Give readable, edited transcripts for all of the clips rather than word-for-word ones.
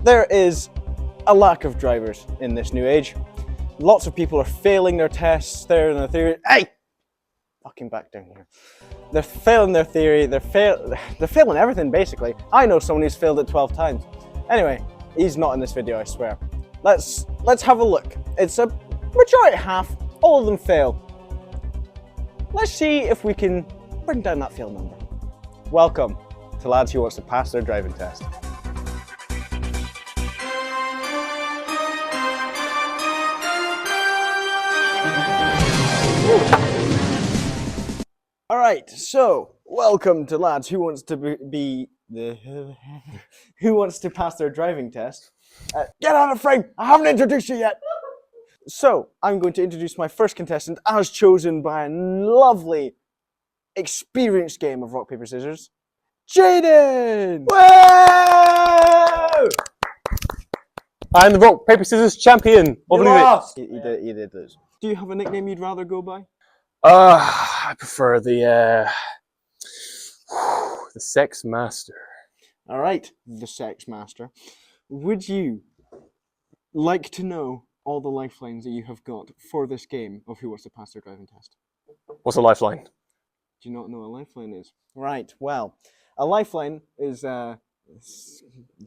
there is a lack of drivers in this new age. Lots of people are failing their tests, their theory. Hey! Fucking back down here. They're failing their theory, they're failing everything basically. I know someone who's failed it 12 times. Anyway, he's not in this video, I swear. Let's have a look. It's a majority half, all of them fail. Let's see if we can bring down that fail number. Welcome to Lads Who Wants to Pass Their Driving Test. Alright, so welcome to Lads Who Wants to Who Wants to Pass Their Driving Test. Get out of frame! I haven't introduced you yet! So, I'm going to introduce my first contestant as chosen by a lovely, experienced game of rock, paper, scissors, Jaden! Whoa! I'm the rock, paper, scissors champion of the lost! You did lose. Do you have a nickname you'd rather go by? I prefer the Sex Master. Alright, the Sex Master. Would you like to know all the lifelines that you have got for this game of Who Wants to Pass Their Driving Test? What's a lifeline? Do you not know what a lifeline is? Right, well, a lifeline is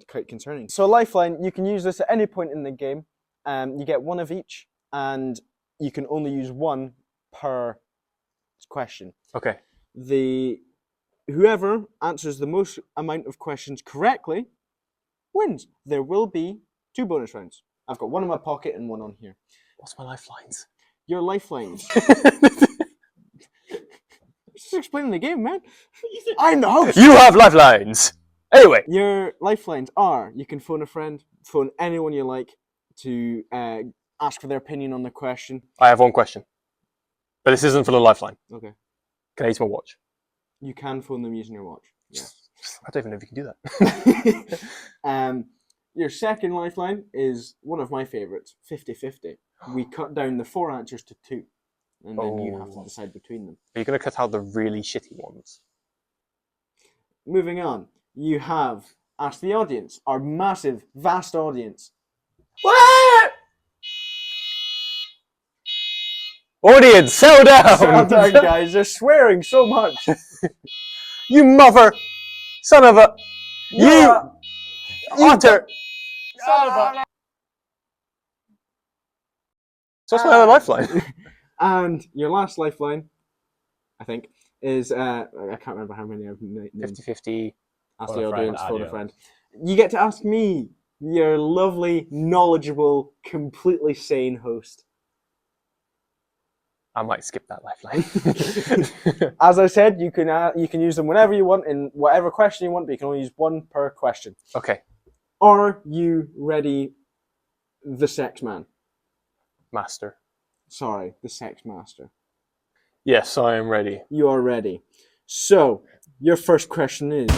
quite concerning. So a lifeline, you can use this at any point in the game. You get one of each, and you can only use one per question. Okay. Whoever answers the most amount of questions correctly wins. There will be 2 bonus rounds. I've got one in my pocket and one on here. What's my lifelines? Your lifelines. Just explaining the game, man. I know. You have lifelines. Anyway. Your lifelines are: you can phone a friend, phone anyone you like to ask for their opinion on the question. I have one question, but this isn't for the lifeline. Okay. Can I use my watch? You can phone them using your watch. Yeah. I don't even know if you can do that. Your second lifeline is one of my favourites, 50-50. We cut down the 4 answers to 2, and then you have to decide between them. Are you going to cut out the really shitty ones? Moving on, you have Ask the Audience, our massive, vast audience. What? Audience, settle down! Settle down, guys, they're swearing so much. You mother, son of a... You otter! Son of a... So what's my other lifeline? And your last lifeline, I think, is, I can't remember how many I've named. 50-50. Ask the audience, phone a friend. You get to ask me, your lovely, knowledgeable, completely sane host. I might skip that lifeline. As I said, you can use them whenever you want, in whatever question you want, but you can only use one per question. Okay. Are you ready, the Sex Man? Master. Sorry, the Sex Master. Yes, I am ready. You are ready. So, your first question is...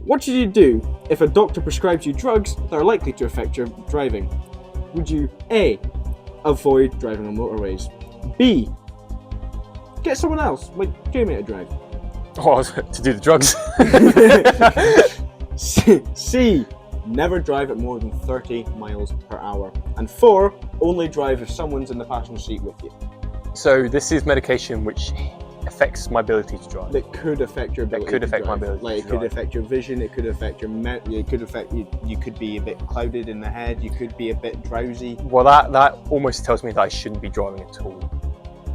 What should you do if a doctor prescribes you drugs that are likely to affect your driving? Would you A, avoid driving on motorways? B, get someone else, like Jamie, to drive? Oh, to do the drugs. C, never drive at more than 30 miles per hour. And 4, only drive if someone's in the passenger seat with you. So this is medication which affects my ability to drive. That could affect your ability. That could affect my ability. Like, it could affect your vision. It could affect your. It could affect you. You could be a bit clouded in the head. You could be a bit drowsy. Well, that almost tells me that I shouldn't be driving at all.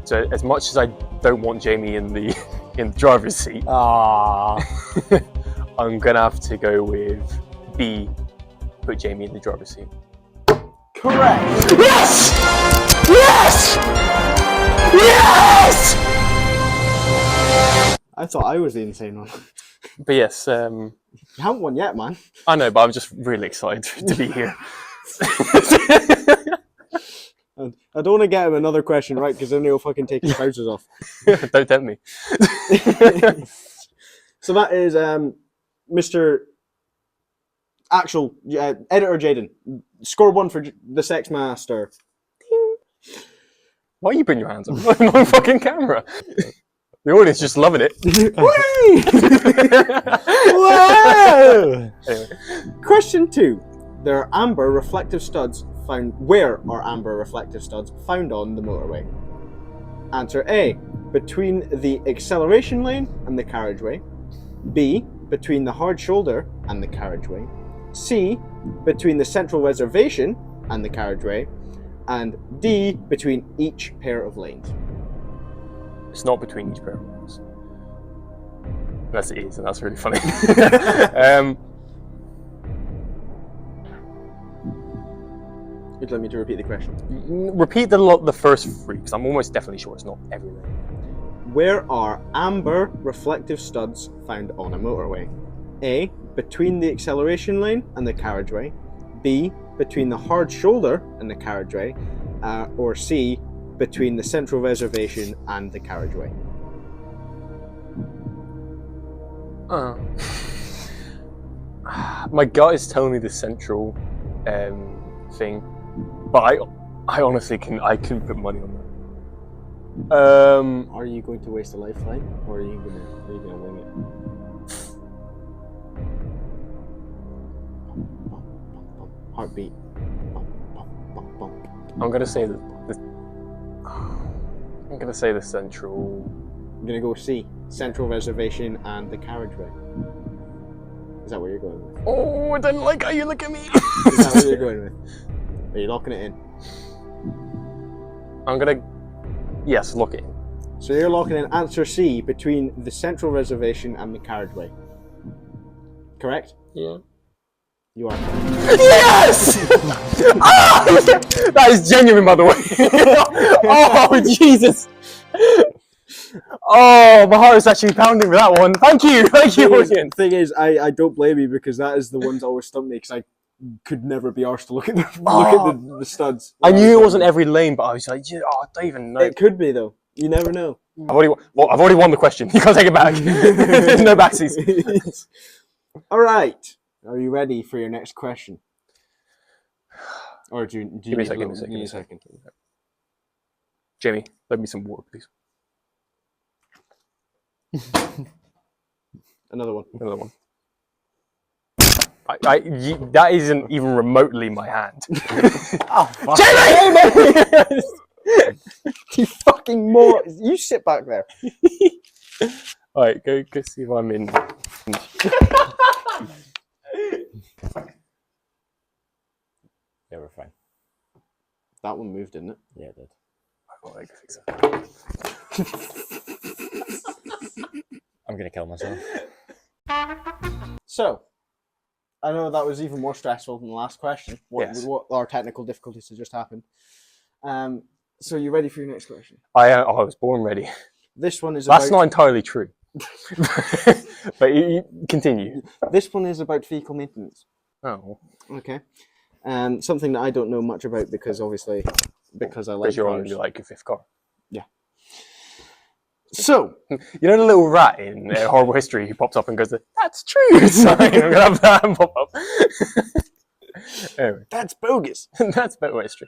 So as much as I don't want Jamie in the driver's seat, I'm gonna have to go with B. Put Jamie in the driver's seat. Correct. Yes! Yes! Yes! I thought I was the insane one. But yes, you haven't won yet, man. I know, but I'm just really excited to be here. I don't want to get him another question right, because then he'll fucking take his trousers off. Don't tempt me. So that is Mr. Actual Editor Jaden. Score 1 for the Sex Master. Why are you putting your hands on my fucking camera? The audience just loving it. Wow! Anyway. Question 2. There are amber reflective studs found. Where are amber reflective studs found on the motorway? Answer A. Between the acceleration lane and the carriageway. B. Between the hard shoulder and the carriageway. C. Between the central reservation and the carriageway. And D. Between each pair of lanes. It's not between each pair of lanes. Yes, it is, and that's really funny. Would you like me to repeat the question? Repeat the first three, because I'm almost definitely sure it's not every lane. Where are amber reflective studs found on a motorway? A. Between the acceleration lane and the carriageway. B. Between the hard shoulder and the carriageway. Or C. Between the central reservation and the carriageway. My gut is telling me the central thing, but I honestly couldn't put money on that. Are you going to waste a lifeline, or are you gonna wing it? Heartbeat. I'm gonna say the central. I'm gonna go C. Central reservation and the carriageway. Is that what you're going with? Oh, I didn't like how you look at me. Is that what you're going with? Are you locking it in? Yes, lock it in. So you're locking in answer C, between the central reservation and the carriageway. Correct? Yeah. You are. Yes! That is genuine, by the way. Oh, Jesus. Oh, my heart is actually pounding with that one. Thank you, audience. Thing is, I don't blame you, because that is the ones that always stump me, because I could never be arsed to look at the studs. I knew it wasn't every lane, but I was like, I don't even know. It could be though. You never know. I've already won the question. You can't take it back. There's no backsies. All right. Are you ready for your next question? Or do you Give me a second. Jamie, let me some water, please. Another one. That isn't even remotely my hand. Oh, fuck. Jamie! You fucking more. You sit back there. Alright, go see if I'm in. Yeah, we're fine. That one moved, didn't it? Yeah, it did. I can fix it. I'm gonna kill myself. So, I know that was even more stressful than the last question. Yes. What our technical difficulties had just happened. So you ready for your next question? I was born ready. This one is That's about... not entirely true. But you continue. This one is about fecal maintenance. Oh. Okay. Something that I don't know much about, because obviously, because I like Because you're cars. on like your fifth car. Yeah. So, you know the little rat in Horrible History who pops up and goes, "That's true." Sorry, I'm gonna have that pop up. Anyway, that's bogus. that's better history.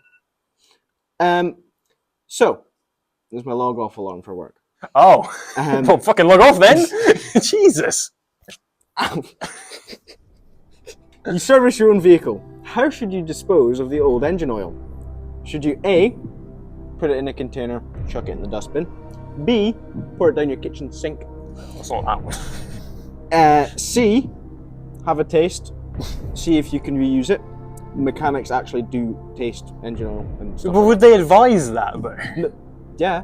So, there's my log off alarm for work. Oh, well, fucking log off then. Jesus. You service your own vehicle. How should you dispose of the old engine oil? Should you A, put it in a container, chuck it in the dustbin? B, pour it down your kitchen sink? That's not that one. C, have a taste, see if you can reuse it. Mechanics actually do taste engine oil and stuff. But would they advise that though? Yeah.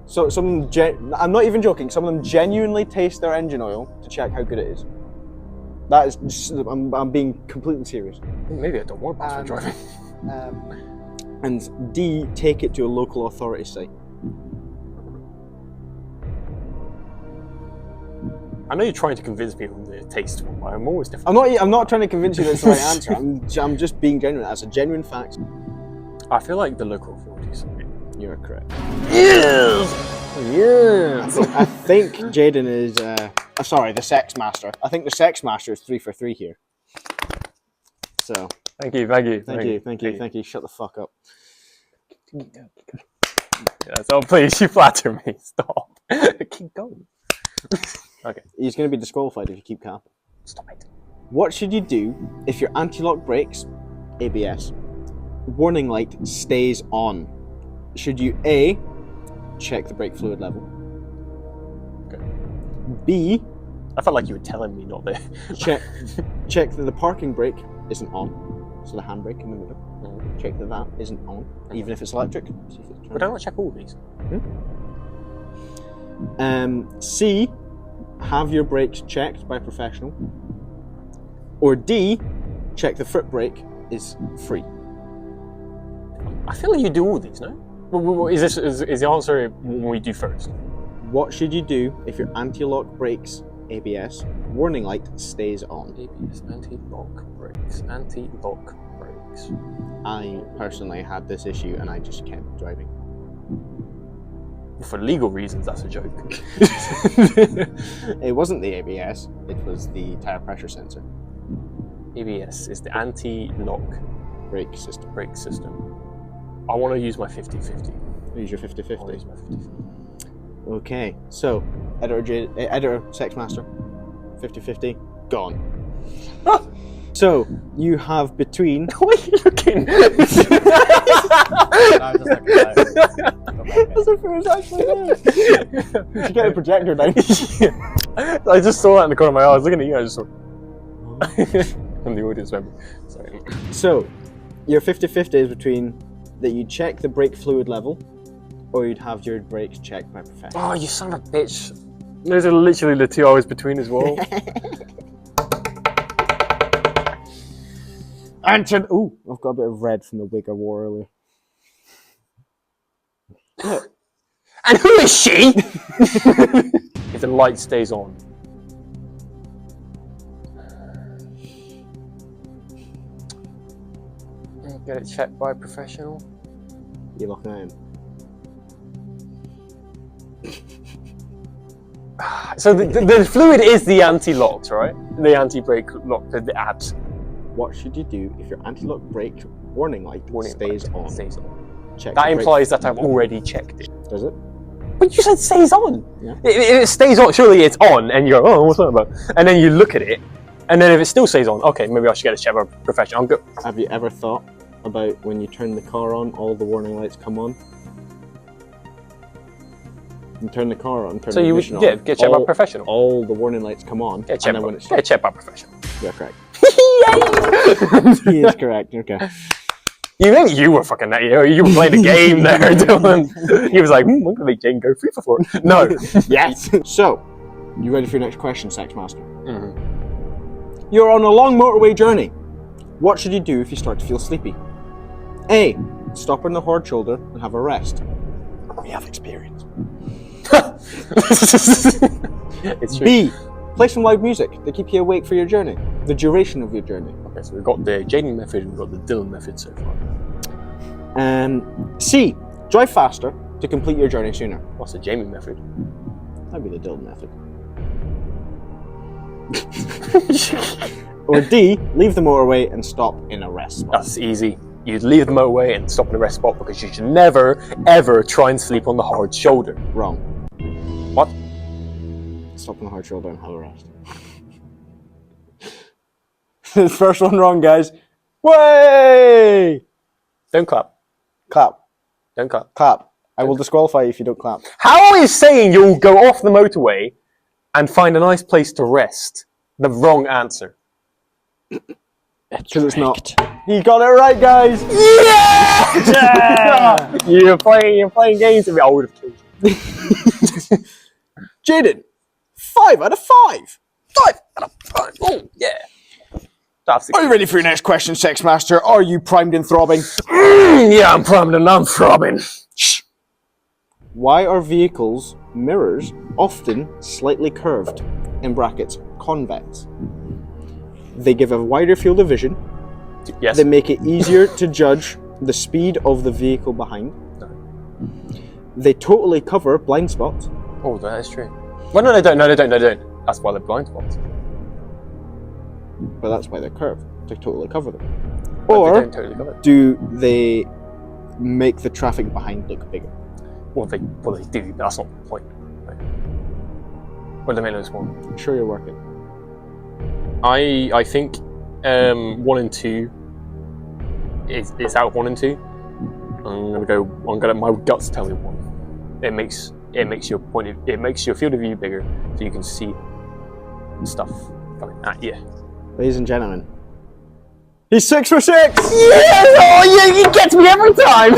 So some of them, I'm not even joking, some of them genuinely taste their engine oil to check how good it is. That is just, I'm being completely serious. Maybe I don't want passenger driving. And D, take it to a local authority site. I know you're trying to convince me on the taste one, but I'm always different. I'm not trying to convince you that's the right answer. I'm just being genuine. That's a genuine fact. I feel like the local authorities. You're correct. Yes! Yes! I think Jaden is, sorry, the sex master. I think the sex master is 3 for 3 here. So. Thank you. Thank you. Shut the fuck up. Yeah, so please, you flatter me. Stop. Keep going. Okay. He's going to be disqualified if you keep capping. Stop it. What should you do if your anti-lock brakes, ABS, warning light stays on? Should you A, check the brake fluid level? Okay. B, I felt like you were telling me, not there. check that the parking brake isn't on, so the handbrake in the middle. Check that that isn't on, even if it's electric. See if it's But don't I check all these? C, have your brakes checked by a professional. Or D, check the foot brake is free. I feel like you do all these, no? Is the answer what we do first? What should you do if your anti-lock brakes, ABS, warning light stays on? ABS, anti-lock brakes. Anti-lock brakes. I personally had this issue and I just kept driving. For legal reasons, that's a joke. It wasn't the ABS, it was the tire pressure sensor. ABS is the anti-lock Brake system. brake system. I want to use my 50-50. Use your I want to 50-50. use my 50-50. Okay, so editor Sexmaster, 50-50, gone. So you have between. What are you looking? I'm just looking at it. That's the first actually there. You should get a projector down. I just saw that in the corner of my eye. I was looking at you. I just saw. I'm the audience member. Sorry. So your 50-50 is between that you check the brake fluid level, or you'd have your brakes checked by a professional. Oh, you son of a bitch! Those are literally the two I was between as well. Answered. Ooh, I've got a bit of red from the wig I wore earlier. And who is she? If the light stays on. Get it checked by a professional. You're looking at him. So the fluid is the anti-locks, right? The anti-brake lock, the abs. What should you do if your anti-lock brake warning light stays on? Stays on. Check That the brake- implies that I've already checked it. Does it? But you said stays on. Yeah. If it stays on, surely it's on, and you're oh, what's that about? And then you look at it, and then if it still stays on, okay, maybe I should get a check by a professional. I'm good. Have you ever thought about when you turn the car on, all the warning lights come on? You turn the car on, turn So the you would ignition on, get checked by a professional. all the warning lights come on, Get and checked then by, when it's get checked by a professional. you're correct. He is correct. Okay. You were fucking that. You were playing a game there, Dylan. He was like, I'm gonna make Jane go 3 for 4. No. Yes. So, you ready for your next question, Sexmaster? Mm-hmm. You're on a long motorway journey. What should you do if you start to feel sleepy? A. Stop on the hard shoulder and have a rest. We have experience. It's true. B. Play some loud music to keep you awake for your journey, the duration of your journey. Okay, so we've got the Jamie method and we've got the Dylan method so far. C. Drive faster to complete your journey sooner. What's the Jamie method? That'd be the Dylan method. Or D. Leave the motorway and stop in a rest spot. That's easy. You'd leave the motorway and stop in a rest spot because you should never, ever try and sleep on the hard shoulder. Wrong. What? Stop on the hard shoulder and have a rest. First one wrong, guys. Way! Don't clap. Clap. Don't clap. Clap. I will disqualify you if you don't clap. How is saying you'll go off the motorway and find a nice place to rest the wrong answer? Because it's not. He got it right, guys. Yeah! You're playing games with me. I would have killed you. Jaden, 5 out of 5. 5 out of 5. Oh, yeah. That's Are you ready for your next question, Sexmaster? Are you primed and throbbing? Yeah, I'm primed and I'm throbbing. Shh. Why are vehicles' mirrors often slightly curved, in brackets, convex? They give a wider field of vision. Yes. They make it easier to judge the speed of the vehicle behind. They totally cover blind spots. Oh, that is true. Well, no, they don't. No, they don't. No, they don't. That's why they're blind spots. But that's why they're curved, to totally cover them. But Or they don't totally cover it. do they make the traffic behind look bigger? Well, they do. But that's not the point. Right? What limitless one? I'm sure you're working. I think 1 and 2 is out of 1 and 2. My guts tell me 1. It makes your field of view bigger, so you can see stuff coming at you. Ladies and gentlemen, he's 6 for 6! Yes! Oh yeah, he gets me every time!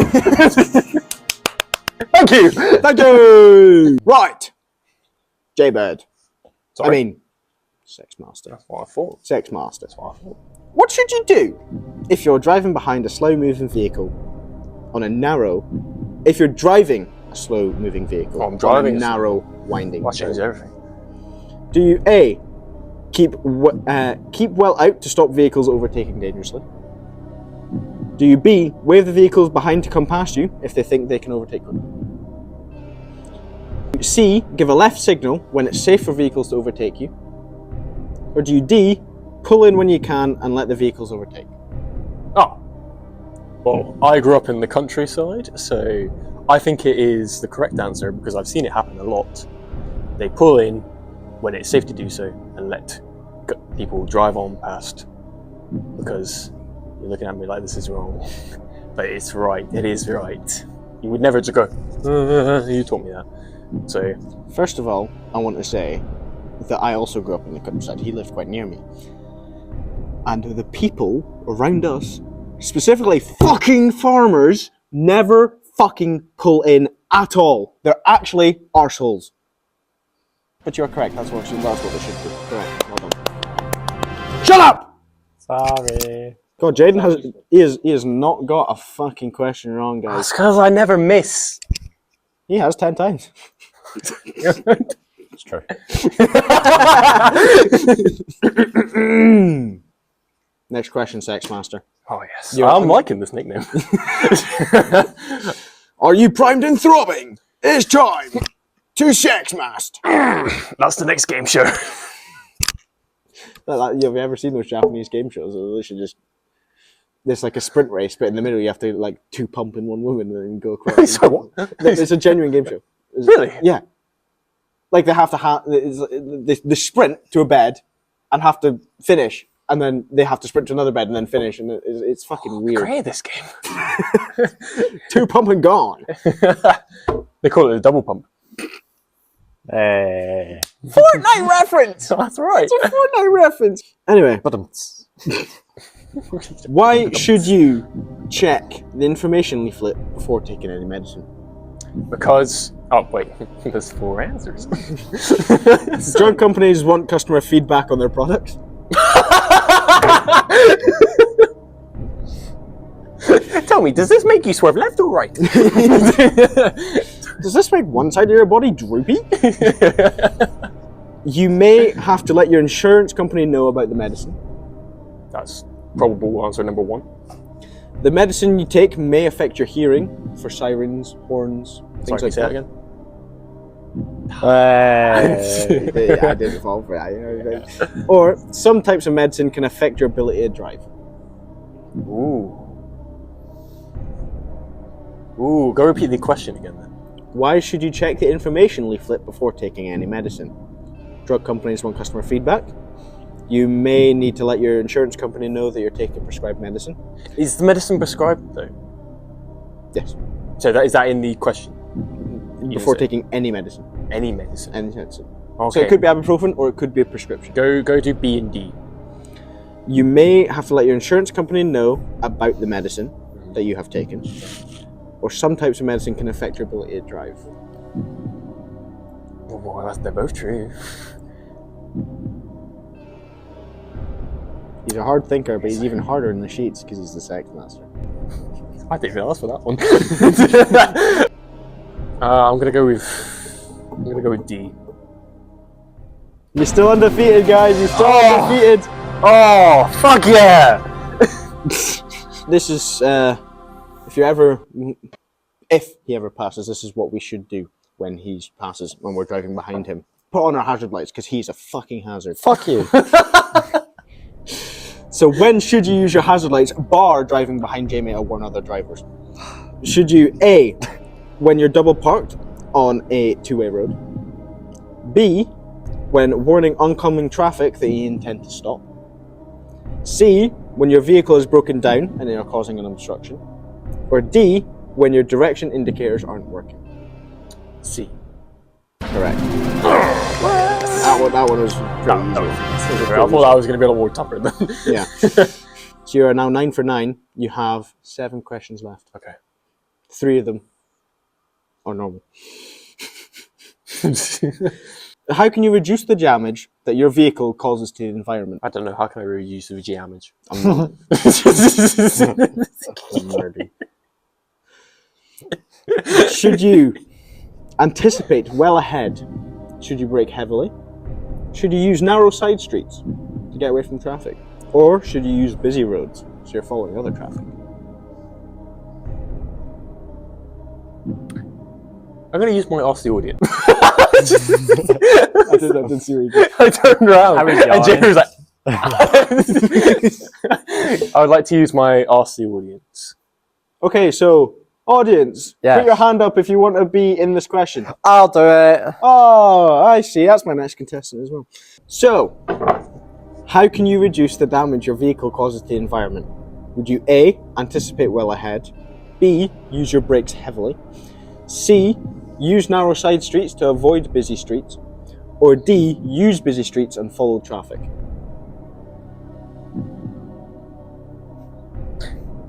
Thank you! Thank you! Right. Jaybird. Sorry. I mean, Sex Master. That's what I thought. Sex Master. That's what I thought. What should you do if you're driving behind a slow-moving vehicle on a narrow... If you're driving a slow-moving vehicle I'm driving on a narrow, winding That changes everything. Do you A, keep well out to stop vehicles overtaking dangerously? Do you B, wave the vehicles behind to come past you if they think they can overtake them? C, give a left signal when it's safe for vehicles to overtake you? Or do you D, pull in when you can and let the vehicles overtake? Oh. Well, I grew up in the countryside, so I think it is the correct answer because I've seen it happen a lot. They pull in when it's safe to do so and let people drive on past because you're looking at me like this is wrong. But it's right. It is right. You would never just go, you taught me that. So, first of all, I want to say that I also grew up in the countryside. He lived quite near me. And the people around us, specifically fucking farmers, never fucking pull in at all. They're actually arseholes. But you're correct, that's what they should do. Correct, well done. Shut up! Sorry. God, Jaden he has not got a fucking question wrong, guys. that's because I never miss. He has 10 times. It's true. Next question, Sex Master. Oh yes, I'm liking this nickname. Are you primed and throbbing? It's time to Sex Master. That's the next game show. Have you ever seen those Japanese game shows? They should just... There's like a sprint race, but in the middle you have to like 2 pump in 1 woman and then go across. So what? It's a genuine game show. Really? Yeah. Like they have to they sprint to a bed and have to finish, and then they have to sprint to another bed and then finish, and it's fucking weird. Great this game. 2 pump and gone. They call it a double pump. Hey. Fortnite reference. That's right. It's a Fortnite reference. Anyway, why should you check the information leaflet before taking any medicine? Because wait, there's 4 answers. Drug companies want customer feedback on their products. Tell me, does this make you swerve left or right? Does this make one side of your body droopy? You may have to let your insurance company know about the medicine. That's probable answer number 1. The medicine you take may affect your hearing for sirens, horns, things like that. Again. I didn't fall for that. Or some types of medicine can affect your ability to drive. Ooh, go repeat the question again then. Why should you check the information leaflet before taking any medicine? Drug companies want customer feedback. You may need to let your insurance company know that you're taking prescribed medicine. Is the medicine prescribed though? Yes. So is that in the question? Before taking any medicine. Any medicine. Any medicine. Okay. So it could be ibuprofen or it could be a prescription. Go to B and D. You may have to let your insurance company know about the medicine that you have taken. Or some types of medicine can affect your ability to drive. Well, they're both true. He's a hard thinker, but he's even harder in the sheets because he's the sex master. I didn't even ask for that one. I'm gonna go with D. You're still undefeated, guys. You're still undefeated. Oh, fuck yeah! This is if he ever passes, this is what we should do when he passes, when we're driving behind him. Put on our hazard lights because he's a fucking hazard. Fuck you. So when should you use your hazard lights, bar driving behind Jamie or one other drivers? Should you A, when you're double parked on a 2-way road, B, when warning oncoming traffic that you intend to stop. C, when your vehicle is broken down and you're causing an obstruction. Or D, when your direction indicators aren't working. C. Correct. That one was pretty easy. I thought that was going to be a lot more tougher than. Yeah. So you are now 9 for 9. You have 7 questions left. Okay. 3 of them are normal. How can you reduce the damage that your vehicle causes to the environment? I don't know. How can I reduce the damage? I'm not. I'm nerdy. Should you anticipate well ahead? Should you brake heavily? Should you use narrow side streets to get away from traffic? Or should you use busy roads so you're following other traffic? I'm going to use my Ask the Audience. I did see what you did. I turned around How and Jamie was like, I would like to use my Ask the Audience. Okay, so audience, Yes. put your hand up if you want to be in this question. I'll do it. Oh, I see. That's my next contestant as well. So, how can you reduce the damage your vehicle causes to the environment? Would you A, anticipate well ahead, B, use your brakes heavily, C, use narrow side streets to avoid busy streets, or D, use busy streets and follow traffic?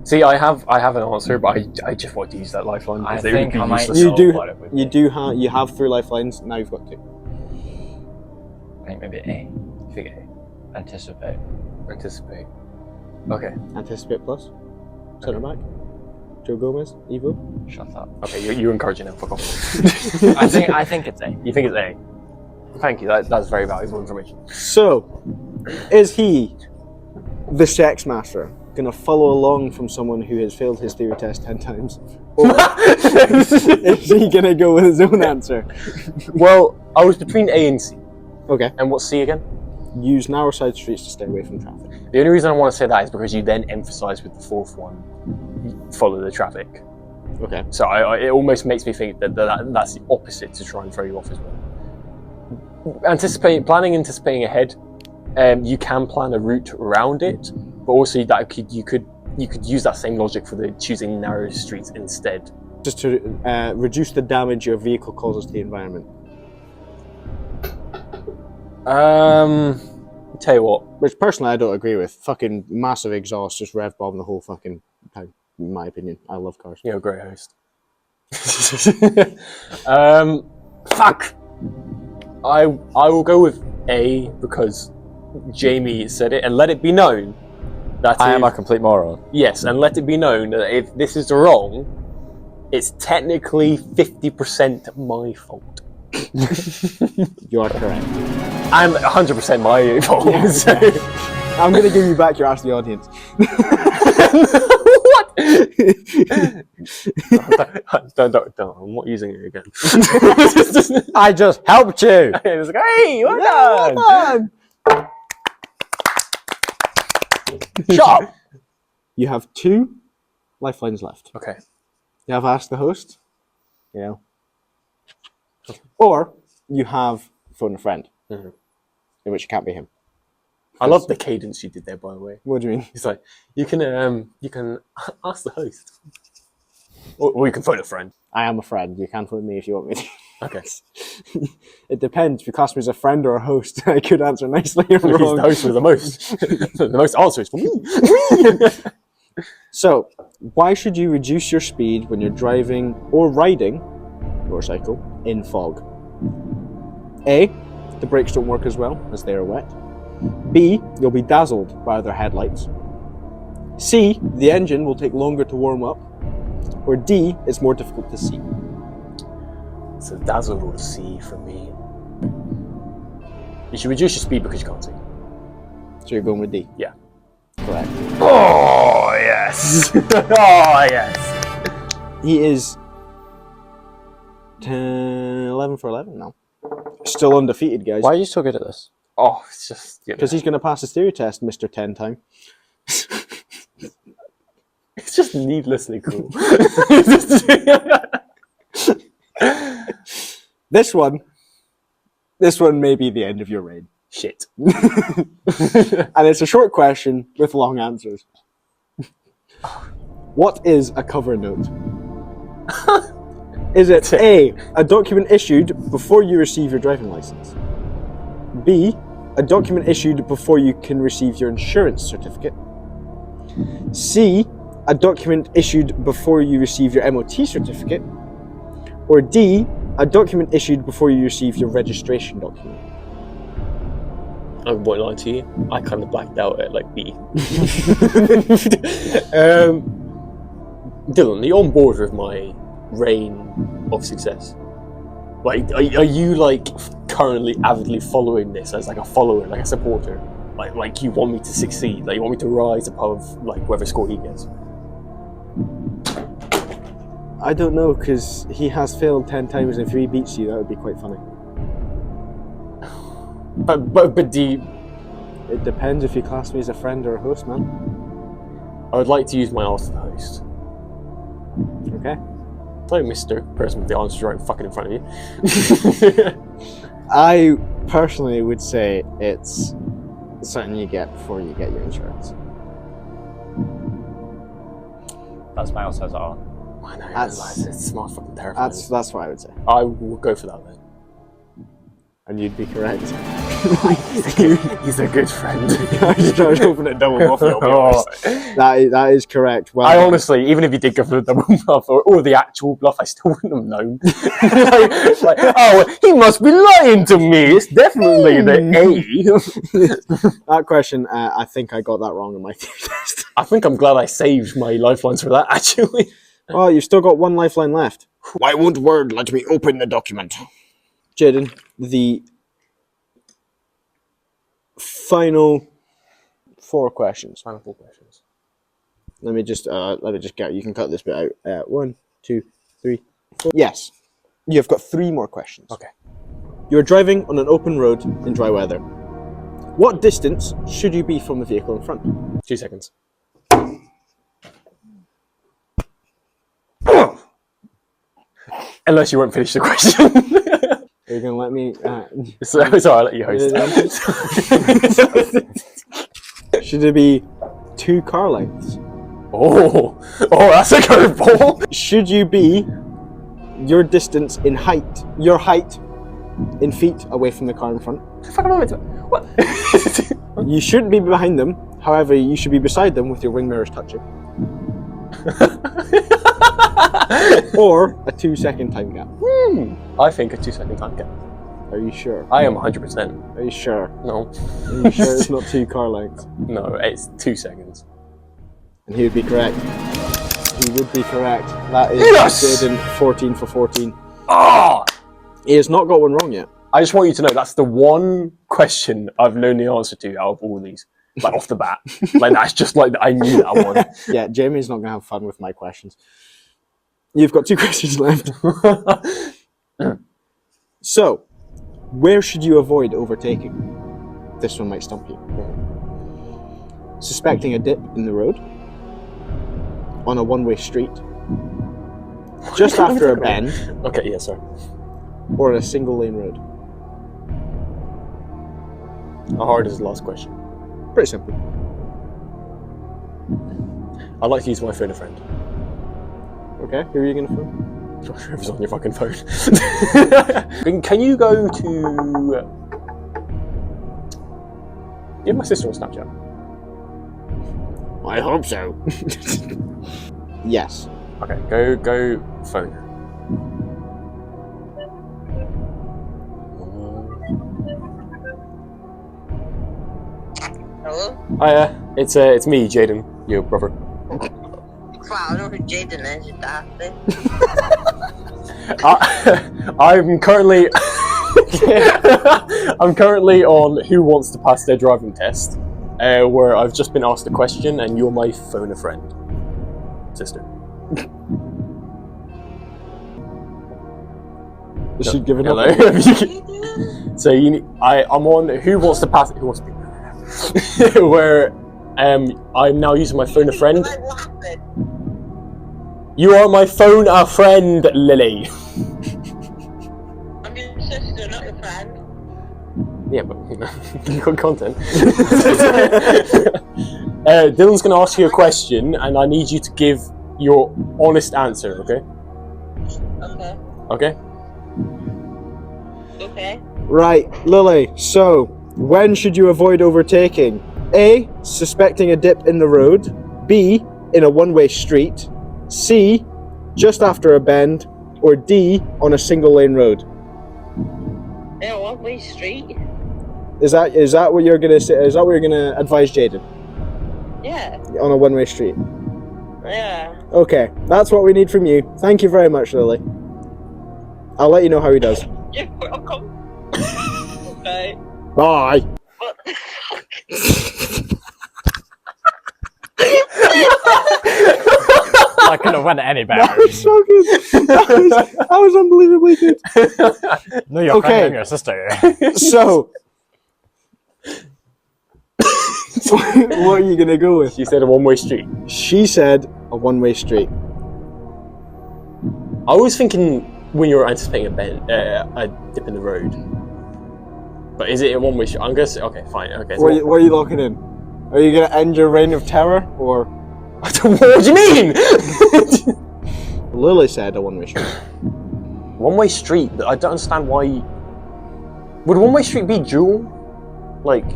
See, I have an answer, but I just want to use that lifeline. I because it would think be I might useless. You know do- what it would You be. you have 3 lifelines, now you've got 2. I think maybe A. I think A. Anticipate. Anticipate. Okay. Anticipate plus. Centre back. Joe Gomez. Evo. Shut up. Okay, you're encouraging now. Fuck off. I think it's A. You think it's A? Thank you. That's very valuable information. So, is he, the sex master, going to follow along from someone who has failed his theory test 10 times? Or is he going to go with his own answer? Well, I was between A and C. Okay. And what's C again? Use narrow side streets to stay away from traffic. The only reason I want to say that is because you then emphasise with the fourth one, follow the traffic. Okay. So it almost makes me think that's the opposite to try and throw you off as well. Anticipating ahead, you can plan a route around it, but also you could use that same logic for the choosing narrow streets instead. Just to reduce the damage your vehicle causes to the environment. Tell you what. Which personally I don't agree with. Fucking massive exhaust, just rev bomb the whole fucking town, in my opinion. I love cars. You're a great host. Fuck. I will go with A because Jamie said it, and let it be known that I am a complete moron. yes, and let it be known that if this is wrong, it's technically 50% my fault. You are correct. And 100% my fault. Yeah, so- I'm going to give you back your Ask the Audience. What? don't, I'm not using it again. I just helped you. It was like, hey, well done. Shut up! You have 2 lifelines left. Okay. You have Ask the Host, you know, or you have Phone a Friend, Mhm. in which it can't be him. I love the cadence you did there, by the way. What do you mean? It's like you can ask the host, or you can phone a friend. I am a friend. You can phone me if you want me to. Okay. It depends. If you class me as a friend or a host, I could answer nicely or He's wrong. the host with the most. The most answers for me. So, why should you reduce your speed when you're driving or riding motorcycle in fog? A, the brakes don't work as well as they are wet. B, you'll be dazzled by their headlights. C, the engine will take longer to warm up. Or D, it's more difficult to see. So dazzle or see for me. You should reduce your speed because you can't see. So you're going with D? Yeah. Correct. Oh yes. Oh yes. He is 11 for 11 now. Still undefeated, guys. Why are you so good at this? Oh, it's just Because he's going to pass his theory test, Mr. 10 time. it's just needlessly cool. This one This one may be the end of your reign. Shit. And it's a short question with long answers. What is a cover note? Is it A, a document issued before you receive your driving license? B, a document issued before you can receive your insurance certificate? C, a document issued before you receive your MOT certificate? Or D, a document issued before you receive your registration document? I won't lie to you, I kind of blacked out at like B. Dylan, are you on board with my reign of success? Like, are you like currently avidly following this as like a follower, like a supporter? Like you want me to succeed? Like you want me to rise above like whatever score he gets? I don't know, because he has failed 10 times and if he beats you, that would be quite funny. But do you... It depends if you class me as a friend or a host, man. I would like to use my answer to host. Okay. Like Mr. Person with the answers right fucking in front of you. I personally would say it's something you get before you get your insurance. That's my answer as well. I know, That's- it's smart fucking terrifying. That's what I would say. I will go for that then. And you'd be correct. He's a good friend. I just tried to open a double muffin. That is correct. Well, I honestly, even if you did go for the double bluff or the actual bluff, I still wouldn't have known. Oh, he must be lying to me. It's definitely the A. that question, I think I got that wrong in my theory test. I think I'm glad I saved my lifelines for that, actually. Oh, you've still got one lifeline left. Why won't Word let me open the document? Jaden, the final 4 questions. Final 4 questions. Let me just get. You can cut this bit out. 1, 2, 3, 4. Yes, you've got 3 more questions. Okay. You're driving on an open road in dry weather. What distance should you be from the vehicle in front? 2 seconds. Unless you won't finish the question. Are you gonna let me? Sorry, I'll let you host. Should it be 2 car lengths? Oh, that's a curveball. Should you be your distance in height, your height in feet away from the car in front? What? You shouldn't be behind them. However, you should be beside them with your wing mirrors touching. Or a 2-second time gap. I think a 2-second time gap. Are you sure? I am 100%. Are you sure? No. Are you sure it's not 2 car lengths? No, it's 2 seconds. And he would be correct. He would be correct. That is Yes! Jaden 14 for 14. Ah! He has not got one wrong yet. I just want you to know that's the one question I've known the answer to out of all of these. Like off the bat. Like that's just like I knew that one. Yeah, Jamie's not going to have fun with my questions. You've got 2 questions left. So, where should you avoid overtaking? This one might stump you. Suspecting a dip in the road, on a one-way street, just after a bend, Okay, yeah, sorry. or a single-lane road. How hard is the last question? Pretty simple. I'd like to use my phone a friend. Okay, who are you going to phone? Whoever's on your fucking phone. Can you go to... Do you have my sister on Snapchat? I hope so. Yes. Okay, go phone her. Hello? Hiya, it's me, Jaden, your brother. Wow, I don't know who Jaden is, you daft. I'm currently I'm currently on Who Wants to Pass Their Driving Test, where I've just been asked a question and you're my phone a friend, sister. Is she giving Hello. up? So I'm on Who Wants to Pass Who Wants to Be where I'm now using my phone a friend. Like laughing. You are my phone a friend, Lily. I'm your sister, not your friend. Yeah, but you got content. Dylan's going to ask you a question, and I need you to give your honest answer. Okay? Okay. Okay. Okay. Right, Lily. So, when should you avoid overtaking? A. Suspecting a dip in the road. B. In a one-way street. C. Just after a bend. Or D. On a single-lane road. In a one-way street? Is that what you're gonna say? Is that what you're gonna advise Jaden? Yeah. On a one-way street. Yeah. Okay, that's what we need from you. Thank you very much, Lily. I'll let you know how he does. You're welcome. Okay. Bye. What the fuck? I couldn't have went any better. That was so good. That was unbelievably good. No, your friend and your sister. So, what are you gonna go with? She said a one-way street. She said a one-way street. I was thinking when you're anticipating a bend, a dip in the road. But is it a one-way street? I'm gonna say okay, fine. Okay. So What are you locking in? Are you gonna end your reign of terror, or? what do you mean? Lily said a one-way street. One-way street. I don't understand why. Would a one-way street be dual? Like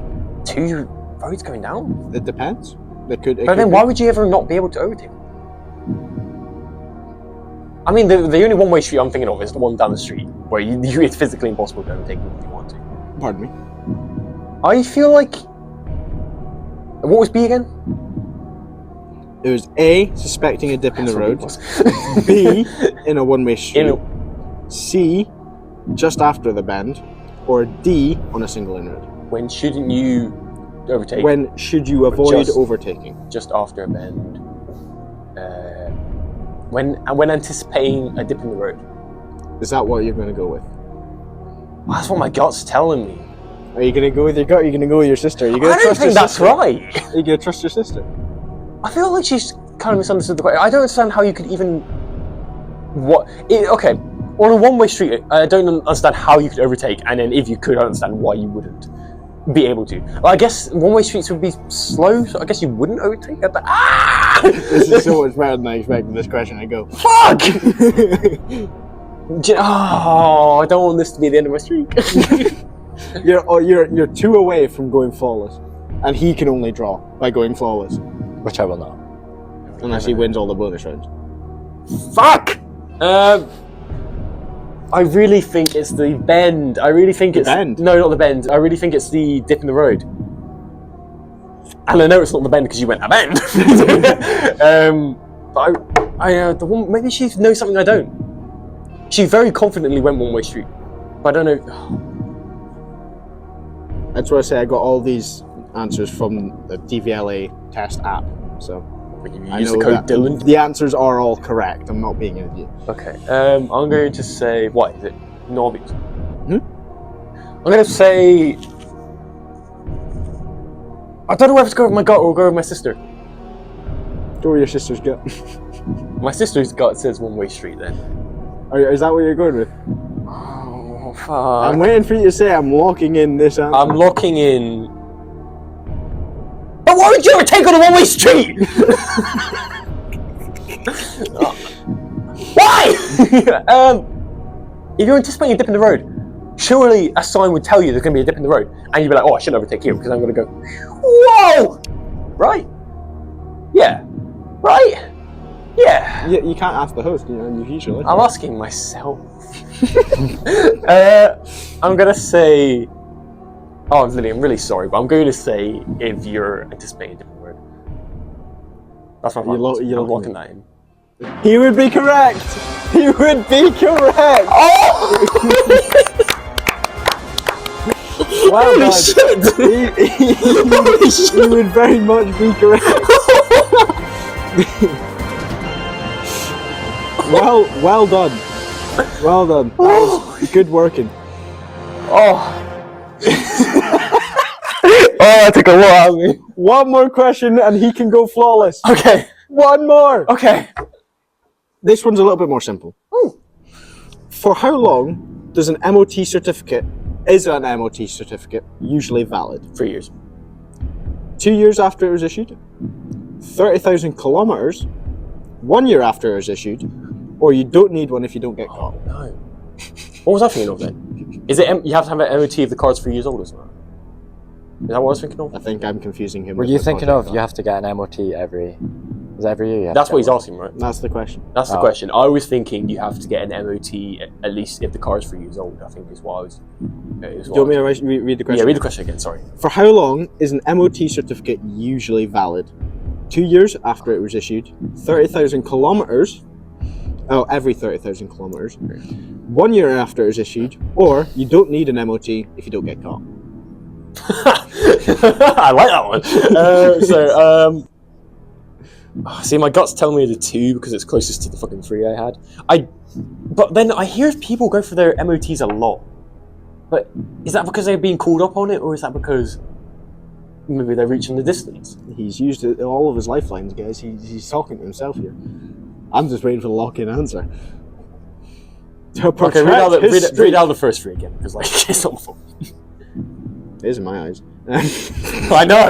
two roads going down? It depends. It could. But then why would you ever not be able to overtake? I mean, the only one-way street I'm thinking of is the one down the street, where it's physically impossible to overtake them if you want to. Pardon me. I feel like. What was B again? It was A, suspecting a dip in the road. B, in a one-way street. C, just after the bend. Or D, on a single-lane road. When shouldn't you overtake? When should you avoid overtaking? Just after a bend. When anticipating a dip in the road. Is that what you're going to go with? Well, that's what my gut's telling me. Are you going to go with your gut? Or are you going to go with your sister? Are you going I to don't trust think your that's sister? right. Are you going to trust your sister? I feel like she's kind of misunderstood the question. I don't understand how you could even. Okay, on a one-way street, I don't understand how you could overtake, and then if you could, I understand why you wouldn't be able to. Well, I guess one-way streets would be slow, so I guess you wouldn't overtake it, but This is so much better than I expected this question to go. Fuck! I don't want this to be the end of my streak. You're 2 away from going flawless, and he can only draw by going flawless, Which I will not. unless he wins all the bonus rounds. Fuck! I really think it's the bend. I really think it's... bend? No, not the bend. I really think it's the dip in the road. And I know it's not the bend because you went a bend. But the woman, maybe she knows something I don't. She very confidently went one-way street. But I don't know... That's why I say I got all these answers from the DVLA test app, so... You use the code Dylan? The answers are all correct. I'm not being an idiot. Okay. I'm going to say... What is it? Nordic. Hmm? I'm going to say... I don't know whether to go with my gut or go with my sister. Go with your sister's gut. My sister's gut says one-way street then. Is that what you're going with? Oh, fuck. I'm waiting for you to say I'm locking in this answer. I'm locking in... But why would you ever take on a one-way street? Why? If you're anticipating a dip in the road, surely a sign would tell you there's going to be a dip in the road, and you'd be like, oh, I shouldn't overtake you because I'm going to go, whoa! Right? Yeah. Right? Yeah. You can't ask the host, you usually. I'm asking myself. I'm going to say... Oh, Lily, I'm really sorry, but I'm going to say if you're anticipating a different word. That's my final answer. I'm locking that in. He would be correct! He would be correct! Oh! Well Holy done. shit! Holy shit! He would very much be correct. Well done. Well done. That was good working. Oh. That took a lot out of me. One more question and he can go flawless. Okay. One more. Okay. This one's a little bit more simple. Ooh. For how long does an MOT certificate is an MOT certificate usually valid? 3 years. 2 years after it was issued, 30,000 kilometers, 1 year after it was issued, or you don't need one if you don't get caught. Oh no. What was I thinking of then? Is it you have to have an MOT if the car's 3 years old or something? Is that what I was thinking of? I think I'm confusing him. Were with you the thinking project of you have to get an MOT every? Is it every year? You have That's to what get he's one? asking, right? That's the question. That's the Oh. question. I was thinking you have to get an MOT at least if the car is 3 years old. I think is what I was. Do you want me to read the question? Yeah, read the question again. Sorry. For how long is an MOT certificate usually valid? 2 years after it was issued, 30,000 kilometers. Oh, every 30,000 kilometers. 1 year after it was issued, or you don't need an MOT if you don't get caught. I like that one. See, my gut's telling me the 2 because it's closest to the fucking 3 I had. But then I hear people go for their MOTs a lot. But is that because they're being called up on it, or is that because maybe they're reaching the distance? He's used all of his lifelines, guys. He's talking to himself here. I'm just waiting for the lock-in answer. Okay, read out the first 3 again, because like it's awful. It is in my eyes. I know.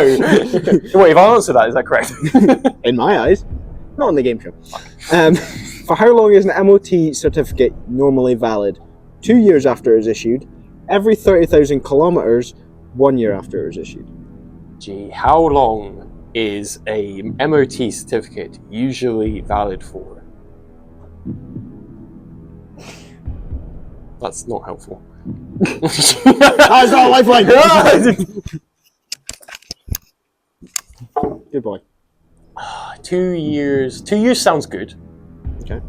Wait, if I answer that, is that correct? In my eyes, not on the game show. For how long is an MOT certificate normally valid? 2 years after it was issued, every 30,000 kilometers, 1 year after it was issued. Gee, how long is a MOT certificate usually valid for? That's not helpful. That's not a lifeline! Good boy. 2 years. 2 years sounds good. Okay.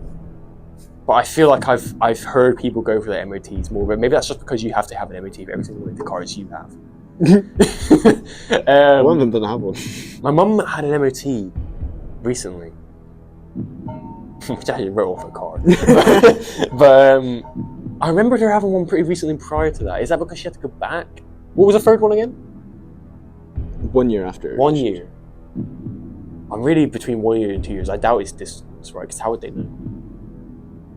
But I feel like I've heard people go for their MOTs more, but maybe that's just because you have to have an MOT for every single one of the cars you have. One of them doesn't have one. My mum had an MOT recently, which actually wrote off a car. But I remember her having one pretty recently prior to that. Is that because she had to go back? What was the third one again? 1 year after. 1 year. I'm really between 1 year and 2 years. I doubt it's distance, right? Because how would they know?